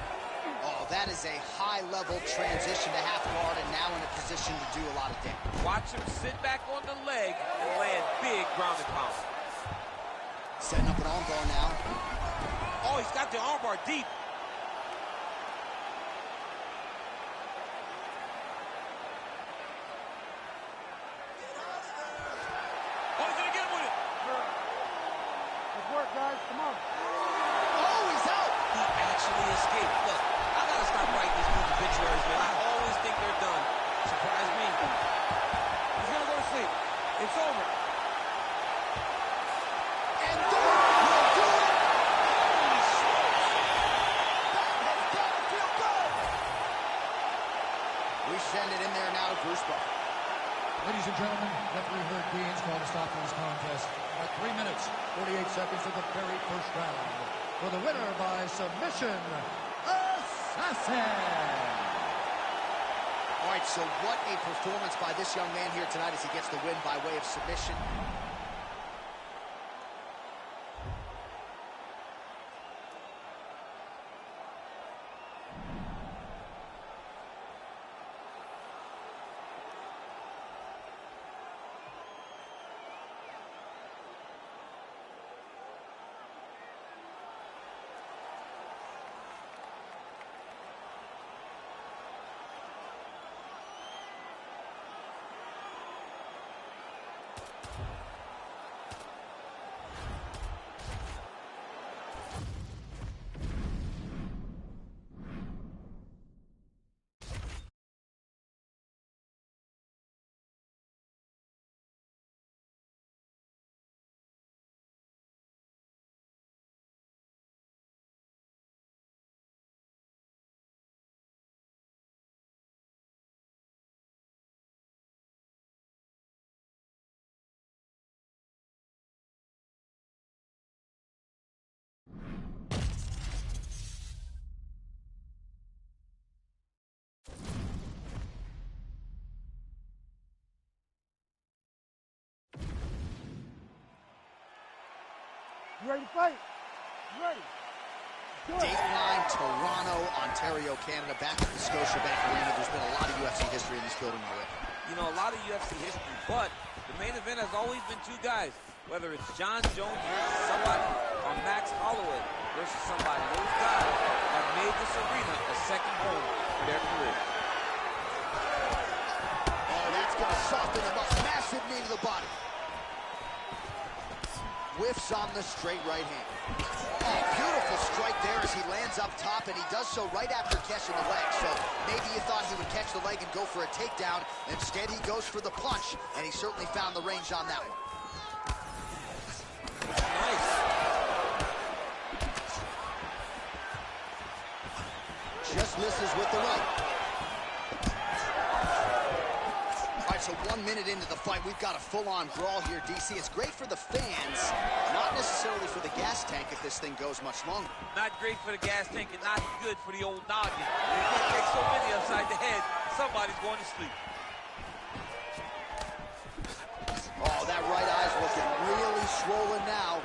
S2: Oh, that is a high-level transition to half guard, and now in a position to do a lot of damage.
S3: Watch him sit back on the leg and land big ground and pound.
S2: Setting up an armbar now.
S3: Oh, he's got the armbar deep. Oh, he's gonna get him with it.
S1: Good work, guys. Come on.
S2: Oh, he's out.
S3: He actually escaped. Look, I gotta stop writing these movie obituaries, man. I always think they're done. Surprise me.
S1: He's gonna go to sleep. It's over.
S2: And that will do it.
S3: Holy smokes.
S2: That has got to feel good. We send it in there now to Bruce Buffer.
S4: Ladies and gentlemen, referee Herb Dean's called a stop to this contest at 3 minutes, 48 seconds of the very first round. For the winner by submission, Assassin!
S2: All right, so what a performance by this young man here tonight as he gets the win by way of submission.
S1: You ready to fight? You ready? Do it.
S2: Dateline, Toronto, Ontario, Canada, back to the Scotiabank Arena. There's been a lot of UFC history in this building already.
S3: You know, a lot of UFC history, but the main event has always been two guys. Whether it's John Jones versus somebody or Max Holloway versus somebody. Those guys have made this arena a second home for their career.
S2: Oh, that's going to soften him up. Massive knee to the body. Whiffs on the straight right hand. Oh, beautiful strike there as he lands up top, and he does so right after catching the leg. So maybe you thought he would catch the leg and go for a takedown. Instead, he goes for the punch, and he certainly found the range on that one.
S3: Nice.
S2: Just misses with the right. All right, so 1 minute into the fight, we've got a full-on brawl here, DC. It's great for the fans, not necessarily for the gas tank if this thing goes much longer.
S3: Not great for the gas tank and not good for the old noggin. If you take so many upside the head, somebody's going to sleep.
S2: Oh, that right eye's looking really swollen now.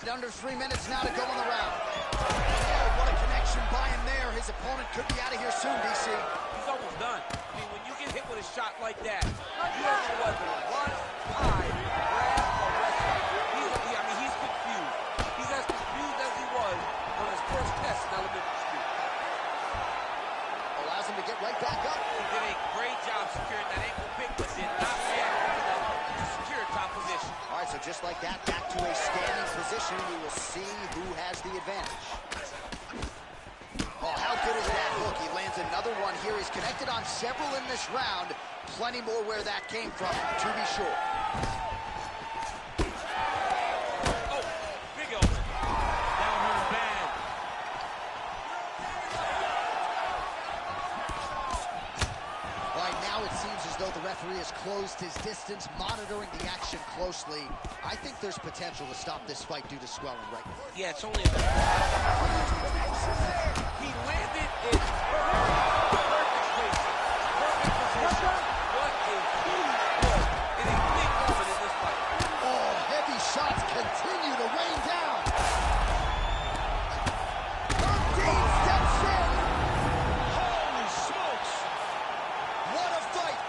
S2: Under 3 minutes now to go in the round. Oh, what a connection by him there. His opponent could be out of here soon, DC.
S3: He's almost done. I mean, when you get hit with a shot like that, you don't know whether to run, hide, grab, or wrestle. He's confused. He's as confused as he was on his first test in elementary school.
S2: Allows him to get right back up.
S3: He did a great job securing that ankle pick, but did not react to secure top position.
S2: All right, so just like that, back to a standing position. We will see who has the advantage. Oh, how good is that hook? He lands another one here. He's connected on several in this round. Plenty more where that came from, to be sure.
S3: Oh, big elbow. Down here bad.
S2: All right, now it seems as though the referee has closed his distance, monitoring the action closely. I think there's potential to stop this fight due to swelling right now.
S3: Yeah, it's only a He landed in perfect place. Perfect position. What a huge blow in a big moment in this fight.
S2: Oh, heavy shots continue to rain down. Dean steps in. Holy smokes. What a fight.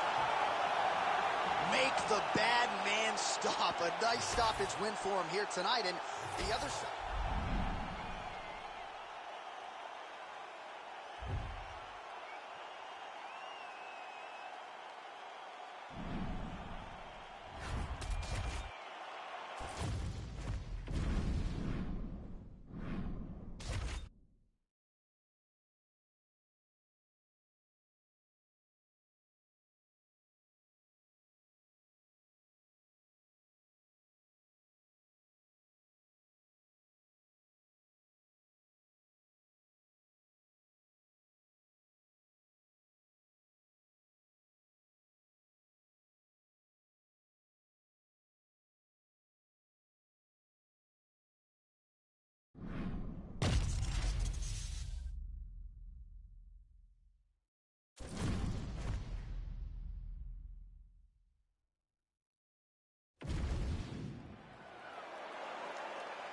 S2: Make the bad man stop. A nice stoppage win for him here tonight. And the other side.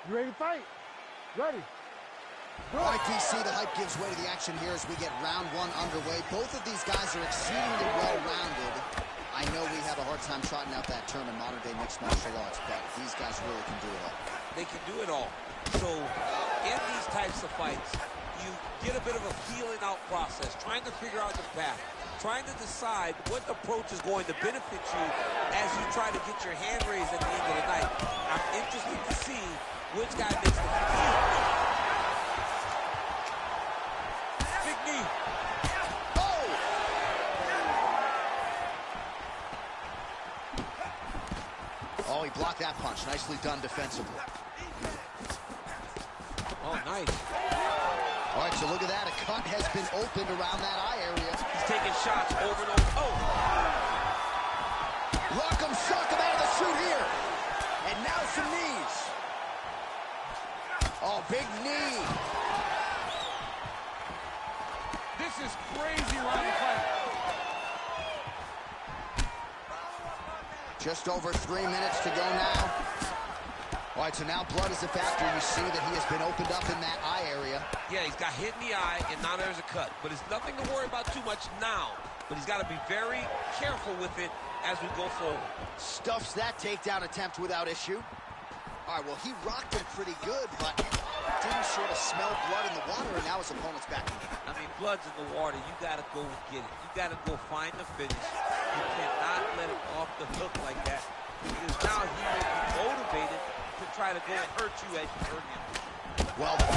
S1: You ready to fight? Ready.
S2: All right, DC, the hype gives way to the action here as we get round one underway. Both of these guys are exceedingly well-rounded. I know we have a hard time trotting out that term in modern-day mixed martial arts, but these guys really can do it all.
S3: They can do it all. So in these types of fights, you get a bit of a feeling-out process, trying to figure out the path, trying to decide what approach is going to benefit you as you try to get your hand raised at the end of the night. I'm interested to see which guy makes the decision. Big knee.
S2: Oh! Oh, he blocked that punch. Nicely done defensively.
S3: Oh, nice.
S2: All right, so look at that. A cut has been opened around that eye area.
S3: He's taking shots over and over. Oh!
S2: Rock him, shock him out of the chute here. And now some knees. Oh, big knee.
S3: This is crazy round of fight.
S2: Just over 3 minutes to go now. All right, so now blood is a factor. You see that he has been opened up in that eye area.
S3: Yeah, he's got hit in the eye, and now there's a cut. But it's nothing to worry about too much now. But he's got to be very careful with it as we go forward.
S2: Stuffs that takedown attempt without issue. All right, well, he rocked him pretty good, but didn't sort of smell blood in the water, and now his opponent's back in.
S3: I mean, blood's in the water. You got to go get it. You got to go find the finish. You cannot let it off the hook like that, because now he will be motivated to try to go and hurt you as you hurt him.
S2: Well,
S3: this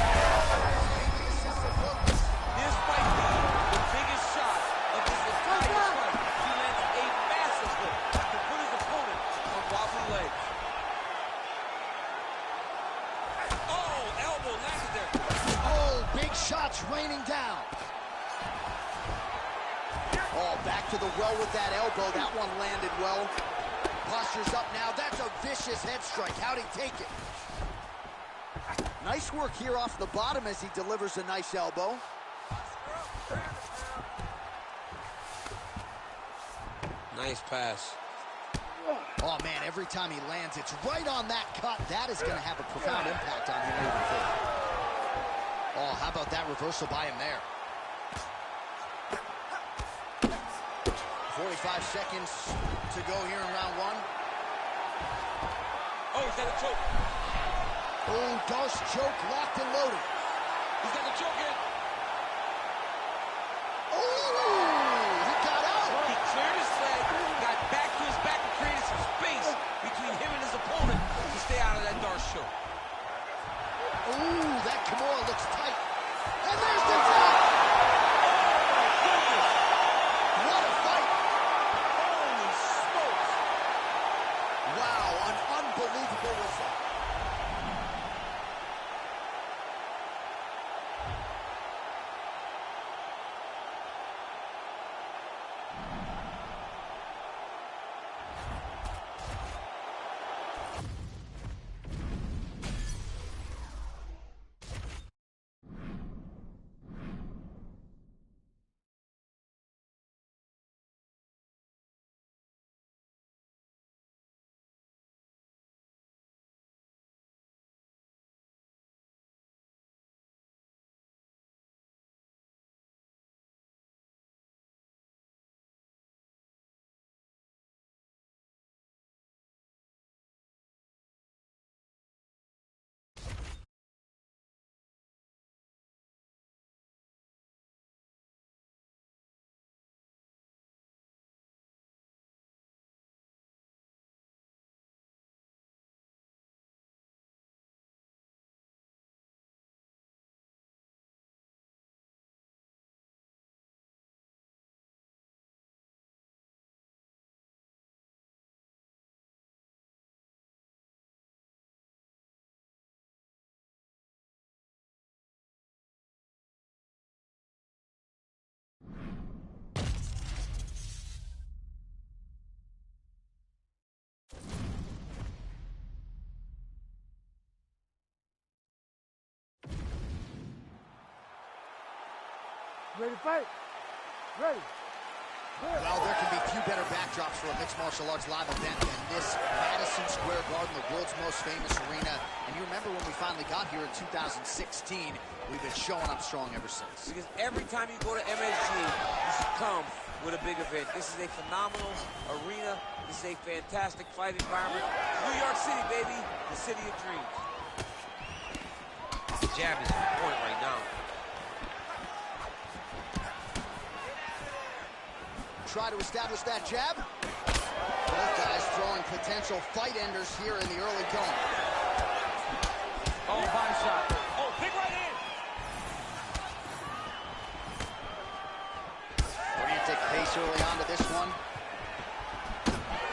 S3: might be the biggest shot of this entire fight. He lands a massive hook to put his opponent on wobbly legs. Oh, elbow landed there.
S2: oh, big shots raining down. Oh, back to the well with that elbow. That one landed well. Posture's up now. That's a vicious head strike. How'd he take it? Nice work here off the bottom as he delivers a nice elbow.
S3: Nice pass.
S2: Oh, man, every time he lands, it's right on that cut. That is going to have a profound impact on him moving forward. Oh, how about that reversal by him there? 45 seconds to go here in round one.
S3: Oh, he's got a choke.
S2: Oh, Darce choke locked and loaded.
S3: He's got the choke in.
S2: Oh, he got out.
S3: He cleared his leg, got back to his back and created some space between him and his opponent to stay out of that Darce choke.
S2: Oh, that Kimura looks tight. And there's the tap. What a fight.
S3: Holy smokes.
S2: Wow, an unbelievable result.
S1: Ready to fight? Ready. Good.
S2: Well, there can be few better backdrops for a mixed martial arts live event than this Madison Square Garden, the world's most famous arena. And you remember when we finally got here in 2016, we've been showing up strong ever since.
S3: Because every time you go to MSG, you should come with a big event. This is a phenomenal arena. This is a fantastic fight environment. New York City, baby, the city of dreams.
S6: The jab is on point right now.
S2: Try to establish that jab. Both guys throwing potential fight enders here in the early going.
S3: Oh, body shot. Oh, big right hand.
S2: Frantic pace early on to this one.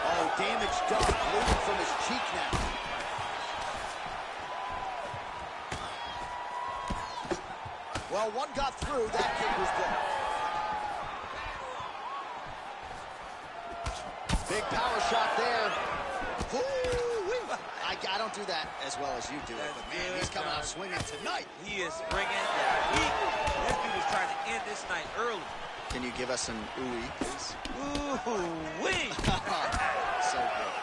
S2: Oh, damage done. Bleeding from his cheek now. Well, one got through. That kick was good. Big power shot there. I don't do that as well as you do it, but man, he's coming out swinging tonight.
S3: He is bringing the heat. This dude was trying to end this night early.
S2: Can you give us an ooh-wee, please?
S3: Ooh-wee.
S2: So good.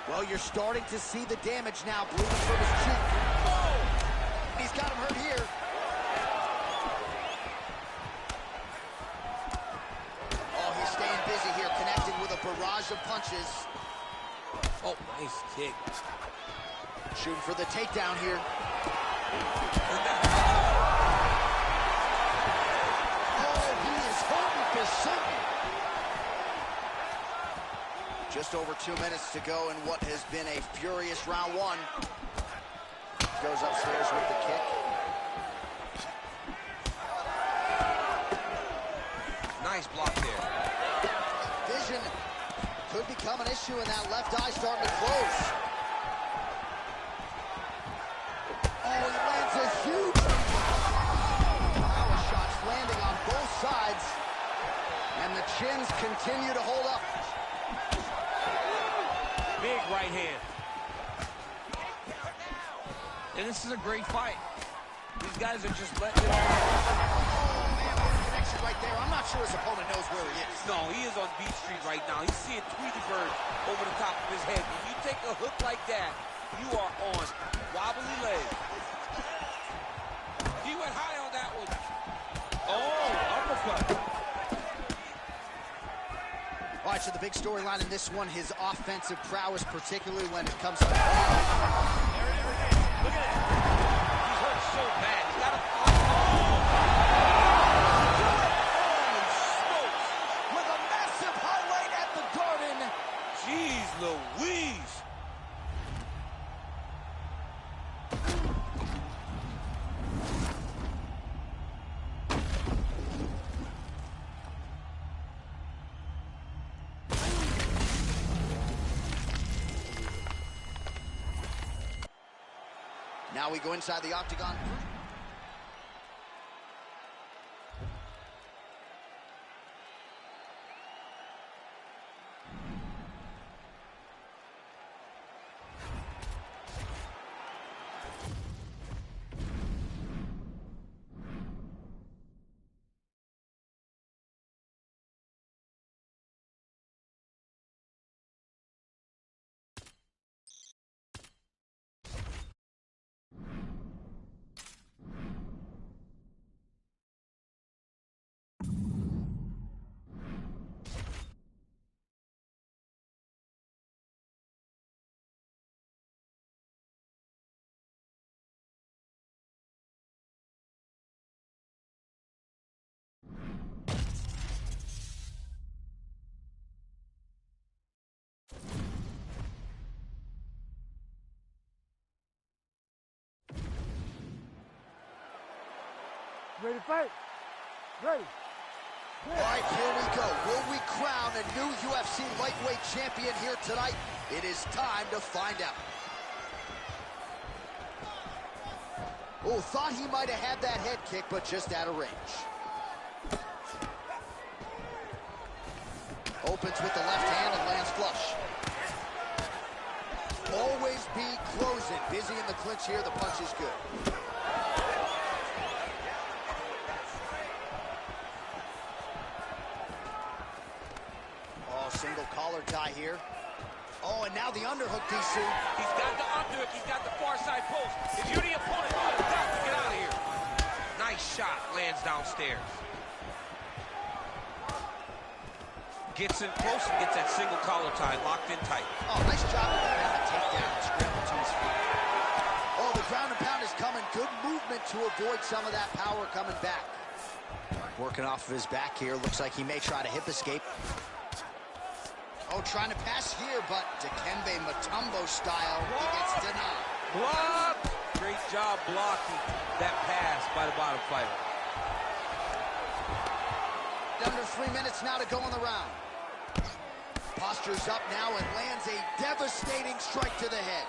S2: Well, you're starting to see the damage now, bleeding from his cheek. Oh! He's got him hurt here. Oh, he's staying busy here, connecting with a barrage of punches.
S3: Oh, nice kick.
S2: Shooting for the takedown here. Oh, he is hurting for certain. Just over 2 minutes to go in what has been a furious round one. Goes upstairs with the kick.
S6: Nice block there.
S2: Vision could become an issue, and that left eye starting to close. Oh, he lands a huge power shots landing on both sides, and the chins continue to hold up.
S3: Big right hand.
S6: And this is a great fight.
S3: These guys are just letting it all out.
S2: Oh, man, what a connection right there. I'm not not sure his opponent knows where he is.
S3: No, he is on Beach Street right now. He's seeing Tweety Bird over the top of his head. When you take a hook like that, you are on wobbly legs. He went high on that one. Oh, uppercut.
S2: All right, so the big storyline in this one, his offensive prowess, particularly when it comes to...
S3: There it is. Look at it. He's hurt so bad. He's got to...
S2: Holy smokes! With a massive highlight at the Garden.
S3: Jeez Louise.
S2: Now we go inside the octagon.
S1: Ready to fight? Ready.
S2: All right, here we go. Will we crown a new UFC lightweight champion here tonight? It is time to find out. Oh, thought he might have had that head kick, but just out of range. Opens with the left hand and lands flush. Always be closing. Busy in the clinch here. The punch is good. Single collar tie here. Oh, and now the underhook, DC.
S3: He's got the underhook. He's got the far side post. If you're the opponent, you've got to get out of here. Nice shot. Lands downstairs. Gets in close and gets that single collar tie locked in tight.
S2: Oh, nice job of the takedown and scramble to his feet. Oh, the ground and pound is coming. Good movement to avoid some of that power coming back. Working off of his back here. Looks like he may try to hip escape. Oh, trying to pass here, but Dikembe Mutombo style, he gets denied.
S3: Block! Great job blocking that pass by the bottom fighter.
S2: Under 3 minutes now to go in the round. Postures up now and lands a devastating strike to the head.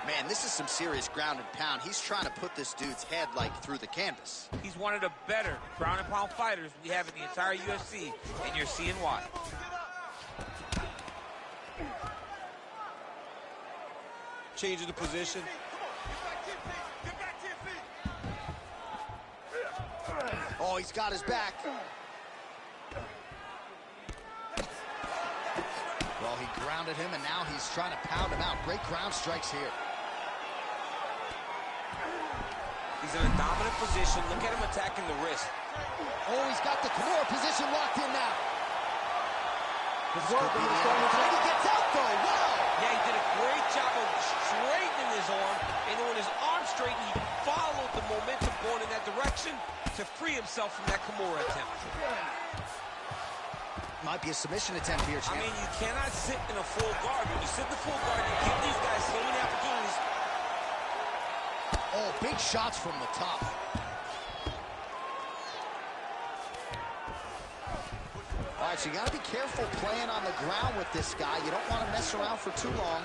S2: Man, this is some serious ground and pound. He's trying to put this dude's head, like, through the canvas.
S3: He's one of the better ground and pound fighters we have in the entire UFC, and you're seeing why.
S6: Changing the position.
S2: Oh, he's got his back. Well, he grounded him, and now he's trying to pound him out. Great ground strikes here.
S3: He's in a dominant position. Look at him attacking the wrist.
S2: Oh, he's got the Kimura position locked in now.
S1: Good work.
S2: He gets out, though. Wow.
S3: Yeah, he did a great job of straightening his arm, and when his arm straightened, he followed the momentum going in that direction to free himself from that Kimura attempt.
S2: Might be a submission attempt here, champ.
S3: I mean, you cannot sit in a full guard. When you sit in the full guard, you give these guys so many opportunities.
S2: Oh, big shots from the top. All right, so you got to be careful playing on the ground with this guy. You don't want to mess around for too long.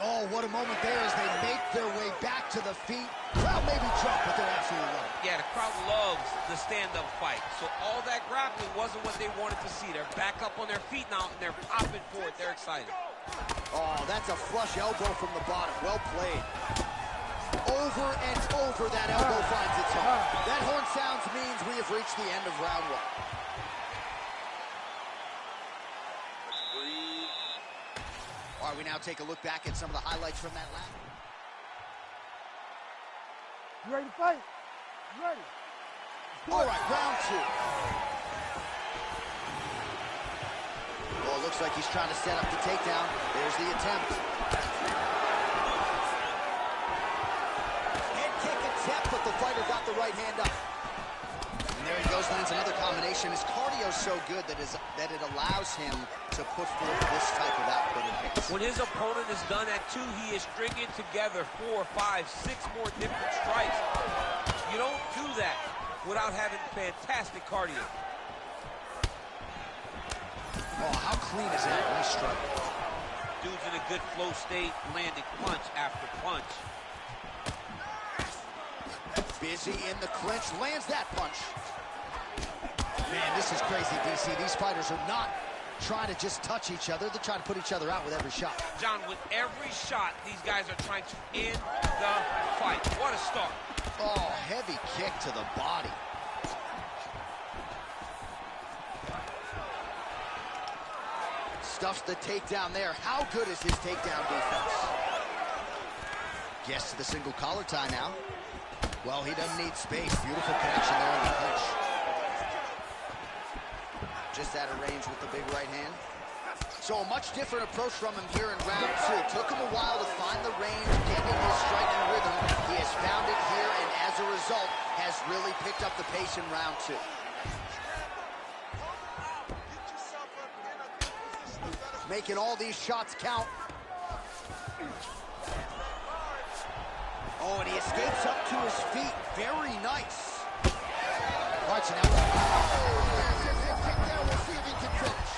S2: Oh, what a moment there as they make their way back to the feet. Crowd maybe jumped, but they're absolutely loving it.
S3: Yeah, the crowd loves the stand-up fight. So all that grappling wasn't what they wanted to see. They're back up on their feet now, and they're popping for it. They're excited.
S2: Oh, that's a flush elbow from the bottom. Well played. Over and over, that elbow finds its home. That horn sounds means we have reached the end of round one. All right, we now take a look back at some of the highlights from that last.
S1: You ready to fight? You ready?
S2: All right, round two. Well, it looks like he's trying to set up the takedown. There's the attempt. Head kick attempt, but the fighter got the right hand up. And there he goes, lands another combination. His cardio's so good that it allows him to put forth this type of output in hits.
S3: When his opponent is done at 2, he is stringing together 4, 5, 6 more different strikes. You don't do that without having fantastic cardio.
S2: Oh, how clean is that? Nice strike.
S3: Dude's in a good flow state, landing punch after punch.
S2: Busy in the clinch, lands that punch. Man, this is crazy, DC. These fighters are not trying to just touch each other. They're trying to put each other out with every shot.
S3: John, with every shot, these guys are trying to end the fight. What a start.
S2: Oh, heavy kick to the body. Stuffs the takedown there. How good is his takedown defense? Gets to the single collar tie now. Well, he doesn't need space. Beautiful connection there in the clinch. Just out of range with the big right hand. So a much different approach from him here in round two. Took him a while to find the range, get in his striking rhythm. He has found it here, and as a result, has really picked up the pace in round two. Making all these shots count. Oh, and he escapes up to his feet. Very nice. All right, so now we'll see if he can finish.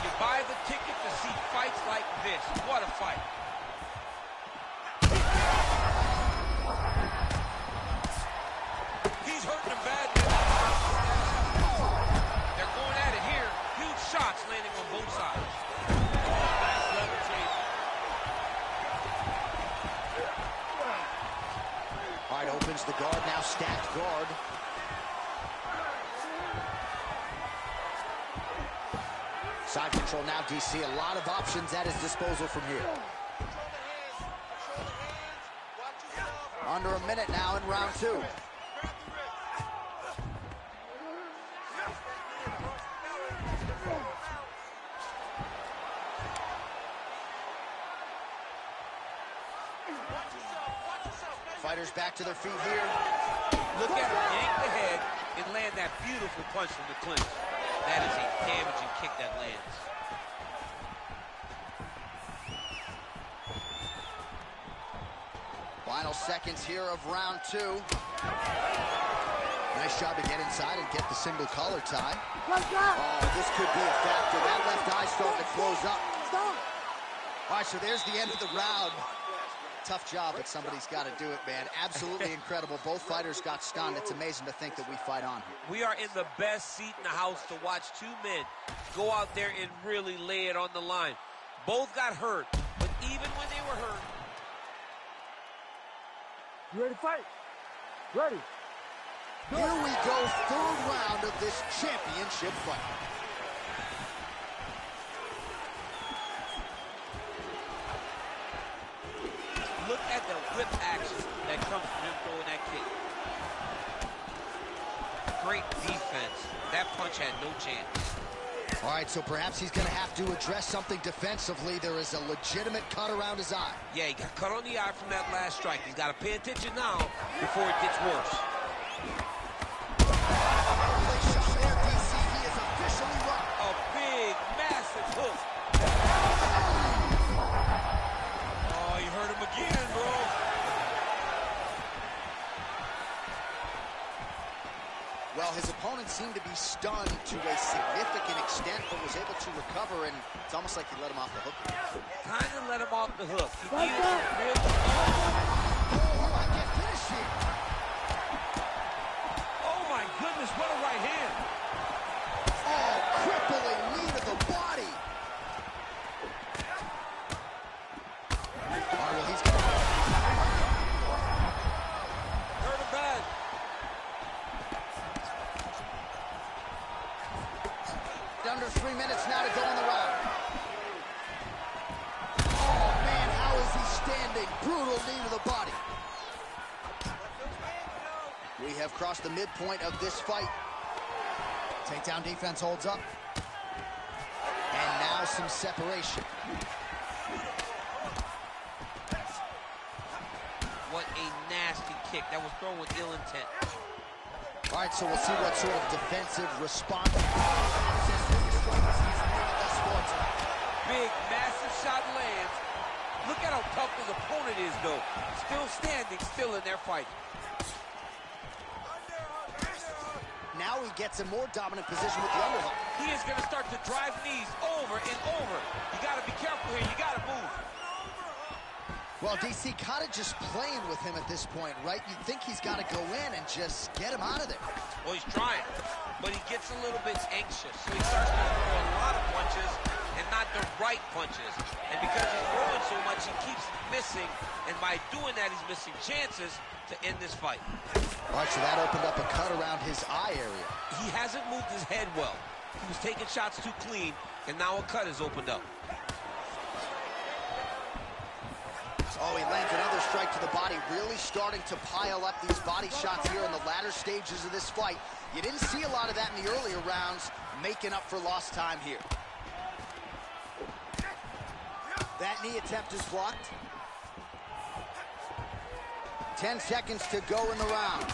S3: You buy the ticket to see fights like this. What a fight. He's hurting him bad. They're going at it here. Huge shots landing on both sides. Nice level change.
S2: All right, opens the guard, now stacked guard. Side control now, DC. A lot of options at his disposal from here. Under a minute now in round two. Fighters back to their feet here.
S3: Look at him yank the head and land that beautiful punch from the clinch. That is a damaging kick that lands.
S2: Final seconds here of round two. Nice job to get inside and get the single collar tie. Oh, this could be a factor. That left eye starting to close up. All right, so there's the end of the round. Tough job, but somebody's got to do it, man. Absolutely incredible. Both fighters got stunned. It's amazing to think that we fight on here.
S3: We are in the best seat in the house to watch two men go out there and really lay it on the line. Both got hurt, but even when they were hurt.
S1: You ready to fight? Ready.
S2: Here we go, third round of this championship fight.
S3: Look at the whip action that comes from him throwing that kick. Great defense. That punch had no chance.
S2: All right, so perhaps he's going to have to address something defensively. There is a legitimate cut around his eye.
S3: Yeah, he got cut on the eye from that last strike. He's got to pay attention now before it gets worse.
S2: There, DC, he is officially run.
S3: A big, massive hook. Oh, you hurt him again, bro.
S2: Well, his opponent seemed to be stunned to a significant extent, but was able to recover, and it's almost like he let him off the hook.
S3: Kind of let him off the hook. He needed some real...
S2: Oh, he might get finished here.
S3: Oh, my goodness, what a right hand.
S2: Oh, crippling knee to the body. well, he's going to...
S3: Hurt him bad.
S2: Under 3 minutes now to go in the round. Oh, man, how is he standing? Brutal knee to the body. We have crossed the midpoint of this fight. Takedown defense holds up. And now some separation.
S3: What a nasty kick. That was thrown with ill intent.
S2: All right, so we'll see what sort of defensive response.
S3: Big, massive shot lands. Look at how tough his opponent is, though. Still standing, still in their fight.
S2: Now he gets a more dominant position with the underhook.
S3: He is going to start to drive knees over and over. You got to be careful here. You got to move.
S2: Well, DC kind of just playing with him at this point, right? You'd think he's got to go in and just get him out of there.
S3: Well, he's trying, but he gets a little bit anxious. So he starts to throw a lot of punches and not the right punches. And because he's throwing so much, he keeps missing. And by doing that, he's missing chances to end this fight.
S2: All right, so that opened up a cut around his eye area.
S3: He hasn't moved his head well. He was taking shots too clean, and now a cut has opened up.
S2: Oh, he lands another strike to the body, really starting to pile up these body shots here in the latter stages of this fight. You didn't see a lot of that in the earlier rounds, making up for lost time here. That knee attempt is blocked. 10 seconds to go in the round.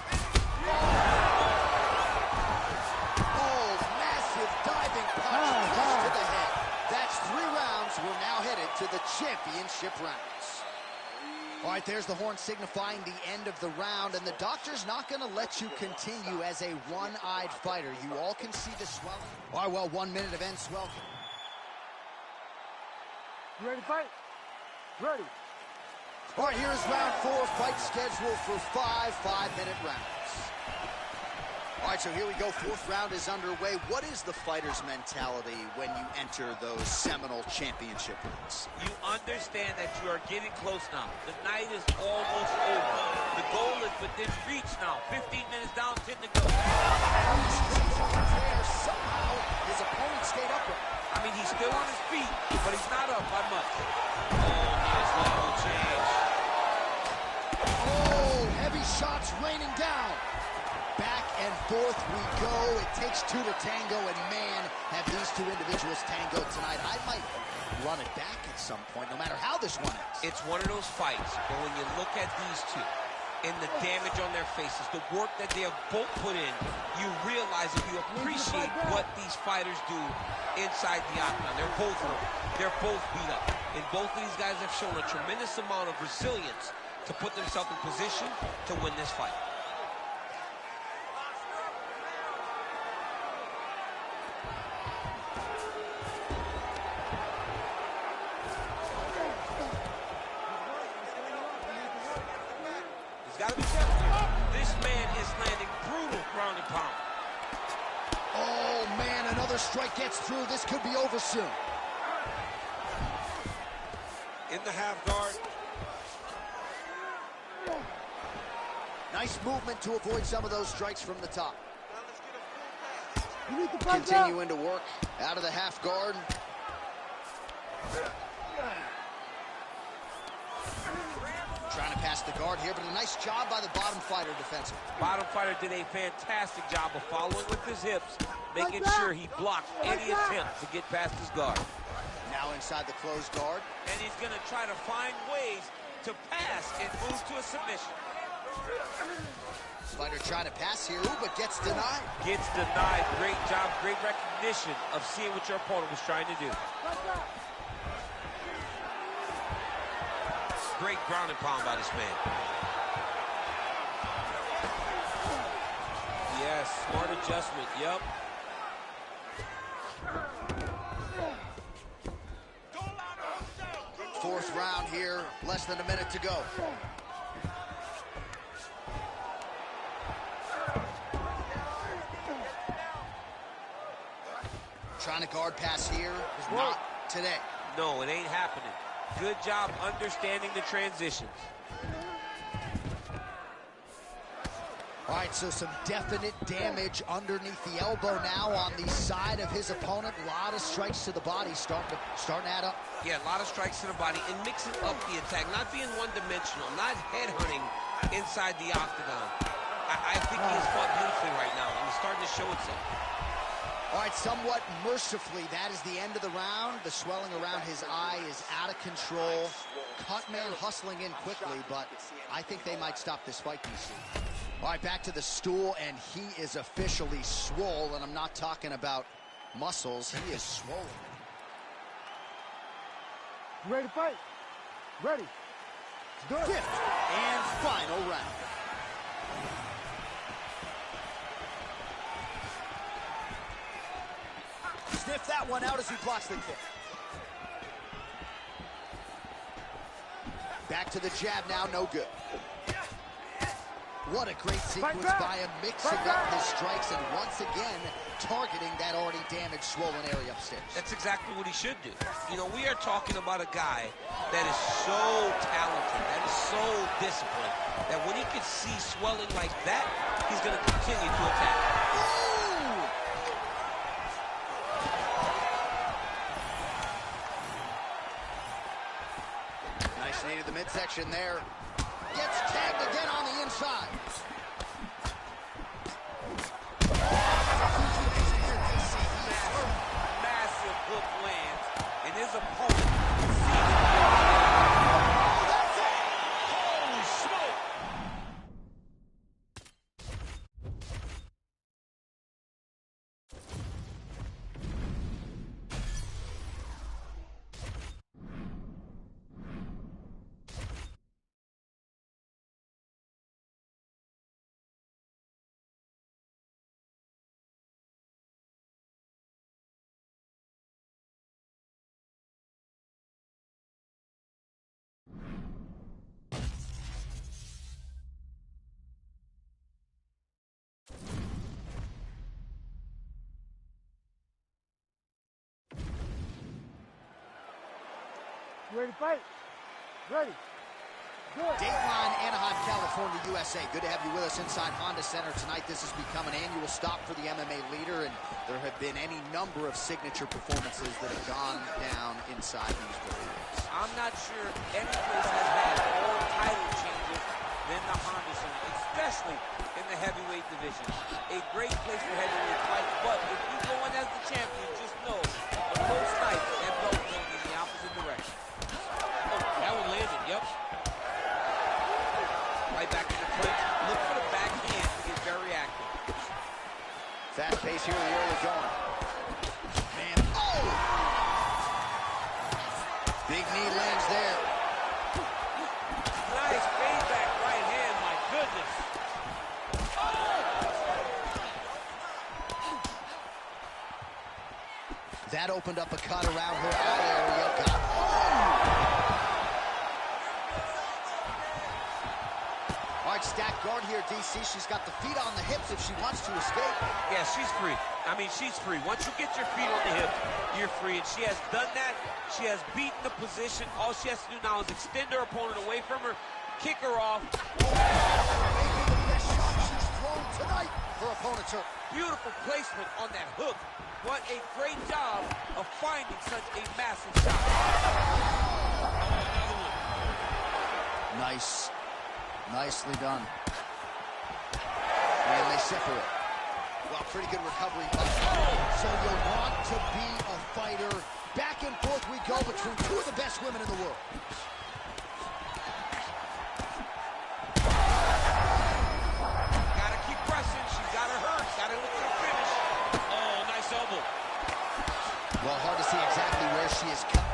S2: Oh, massive diving punch close to the head. That's 3 rounds. We're now headed to the championship rounds. All right, there's the horn signifying the end of the round, and the doctor's not going to let you continue as a one-eyed fighter. You all can see the swelling. All right, well, 1 minute of end swell.
S1: You ready to fight? Ready.
S2: All right, here's round 4, fight scheduled for 5 5-minute rounds. All right, so here we go. 4th round is underway. What is the fighter's mentality when you enter those seminal championship rounds?
S3: You understand that you are getting close now. The night is almost over. The goal is within reach now. 15 minutes down, 10 to go.
S2: Somehow, his opponent stayed upright.
S3: I mean, he's still on his feet, but he's not up by much. Oh, nice level change.
S2: Oh, heavy shots raining down. Back and forth we go. It takes 2 to tango, and man, have these 2 individuals tangoed tonight. I might run it back at some point, no matter how this one ends.
S3: It's one of those fights, but when you look at these 2 and the damage on their faces, the work that they have both put in, you realize and you appreciate what these fighters do inside the octagon. They're both hurt. They're both beat up. And both of these guys have shown a tremendous amount of resilience to put themselves in position to win this fight. He's got to be careful here. This man is landing brutal ground and pound.
S2: Oh, man, another strike gets through. This could be over soon.
S6: In the half guard.
S2: Nice movement to avoid some of those strikes from the top.
S1: You need to fight
S2: Continuing to work out of the half guard. Trying to pass the guard here, but a nice job by the bottom fighter defensively.
S3: Bottom fighter did a fantastic job of following with his hips, making sure he blocked any attempt to get past his guard.
S2: Now inside the closed guard.
S3: And he's going to try to find ways to pass and move to a submission.
S2: Fighter trying to pass here, ooh, but gets denied.
S3: Gets denied. Great job, great recognition of seeing what your opponent was trying to do. Great ground and pound by this man. Yes, smart adjustment, yep.
S2: Fourth round here, less than a minute to go. Trying to guard pass here is not today.
S3: No, it ain't happening. Good job understanding the transitions.
S2: All right, so some definite damage underneath the elbow now on the side of his opponent. A lot of strikes to the body starting to add up.
S3: Yeah, a lot of strikes to the body and mixing up the attack, not being one-dimensional, not headhunting inside the octagon. I think he has fought beautifully right now, and it's starting to show itself.
S2: All right, somewhat mercifully, that is the end of the round. The swelling around his eye is out of control. Cutman hustling in quickly, but I think they might stop this fight, DC. All right, back to the stool, and he is officially swole, and I'm not talking about muscles. He is swollen.
S1: You ready to fight? Ready. Good.
S2: Fifth and final round. Sniff that one out as he blocks the kick. Back to the jab now, no good. What a great sequence by him, mixing up his strikes and once again targeting that already damaged, swollen area upstairs.
S3: That's exactly what he should do. You know, we are talking about a guy that is so talented, that is so disciplined, that when he can see swelling like that, he's going to continue to attack.
S2: Nice knee to the midsection there. Gets tagged again on the inside.
S3: Massive hook lands, and his opponent sees it.
S2: That's it! Holy smoke!
S1: You ready to fight? Ready. Good.
S2: Dateline, Anaheim, California, USA. Good to have you with us inside Honda Center tonight. This has become an annual stop for the MMA leader, and there have been any number of signature performances that have gone down inside these buildings.
S3: I'm not sure any place has had more title changes than the Honda Center, especially in the heavyweight division. A great place for heavyweight fights, but if you go in as the champion, just know the most nights and belt going in the opposite direction. Oh, that one landed, yep. Right back in the clinch. Look for the backhand to get very active.
S2: Fast pace here in the early going. Man, oh! Big knee lands there.
S3: Nice fade back right hand, my goodness.
S2: That opened up a cut around her eye area. All right, stacked guard here, DC. She's got the feet on the hips if she wants to escape.
S3: Yeah, she's free. I mean, she's free. Once you get your feet on the hip, you're free. And she has done that. She has beaten the position. All she has to do now is extend her opponent away from her, kick her off.
S2: Maybe the best shot she's thrown tonight. Her opponent's hurt.
S3: Beautiful placement on that hook. What a great job of finding such a massive shot.
S2: Nice. Nicely done. And they separate. Well, pretty good recovery. So you want to be a fighter. Back and forth we go between two of the best women in the world.
S3: Gotta keep pressing. She's got her hurt. Gotta look for the finish. Oh, nice elbow.
S2: Well, hard to see exactly where she is cut.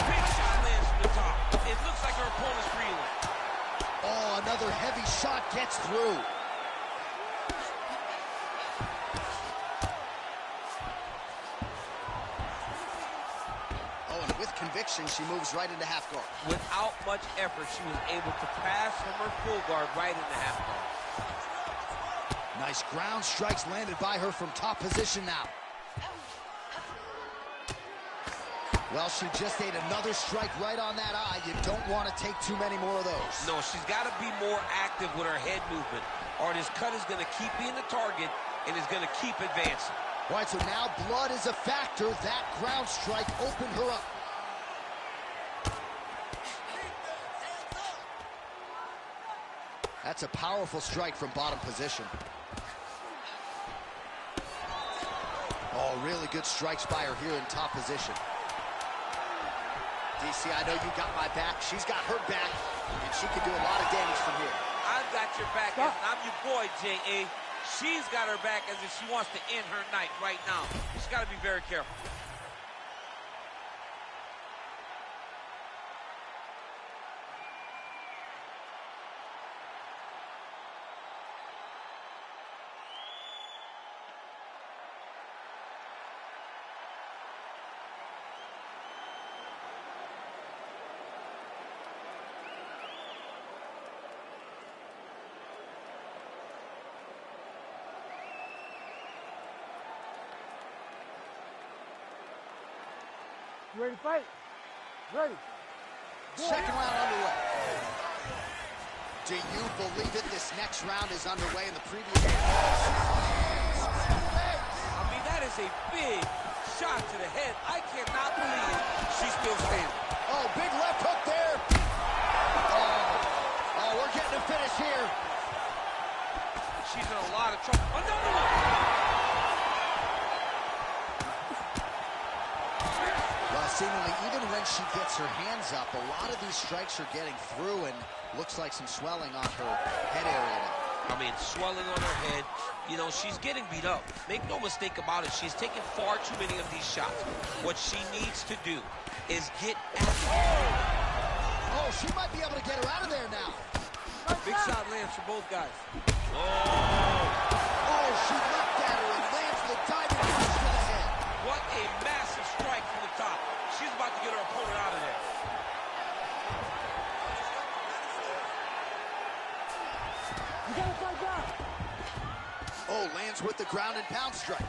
S3: Big shot lands from the top. It looks like her opponent's reeling.
S2: Oh, another heavy shot gets through. Oh, and with conviction, she moves right into half guard.
S3: Without much effort, she was able to pass from her full guard right into half guard.
S2: Nice ground strikes landed by her from top position now. Well, she just ate another strike right on that eye. You don't want to take too many more of those.
S3: No, she's got to be more active with her head movement, or this cut is going to keep being the target and is going to keep advancing.
S2: All right, so now blood is a factor. That ground strike opened her up. That's a powerful strike from bottom position. Oh, really good strikes by her here in top position. DC, I know you got my back. She's got her back, and she can do a lot of damage from here.
S3: I've got your back, and I'm your boy, J.A. She's got her back as if she wants to end her night right now. She's got to be very careful.
S1: You ready to fight? Ready.
S2: Second round underway. Do you believe it? This next round is underway in the previous.
S3: I mean, that is a big shot to the head. I cannot believe she's still standing.
S2: Oh, big left hook there. Oh, we're getting a finish here.
S3: She's in a lot of trouble. Another one!
S2: Seemingly, even when she gets her hands up, a lot of these strikes are getting through, and looks like some swelling on her head area now.
S3: I mean, swelling on her head. You know, she's getting beat up. Make no mistake about it. She's taken far too many of these shots. What she needs to do is get at
S2: Oh, she might be able to get her out of there now.
S3: Big shot lands for both guys.
S2: Oh, she leapt at her and lands the diving punch to the head.
S3: What a massive strike from the top. She's about to get her opponent out of there.
S1: You gotta fight back.
S2: Oh, lands with the ground and pound strike.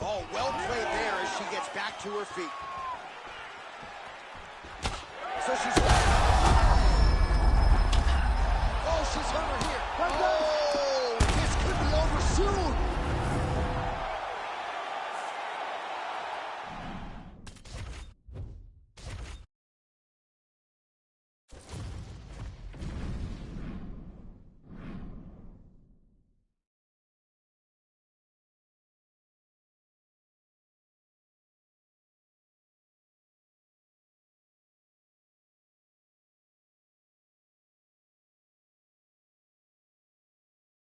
S2: Oh, well played there as she gets back to her feet. So she's... Oh, she's hurt her here. Oh, this could be over soon.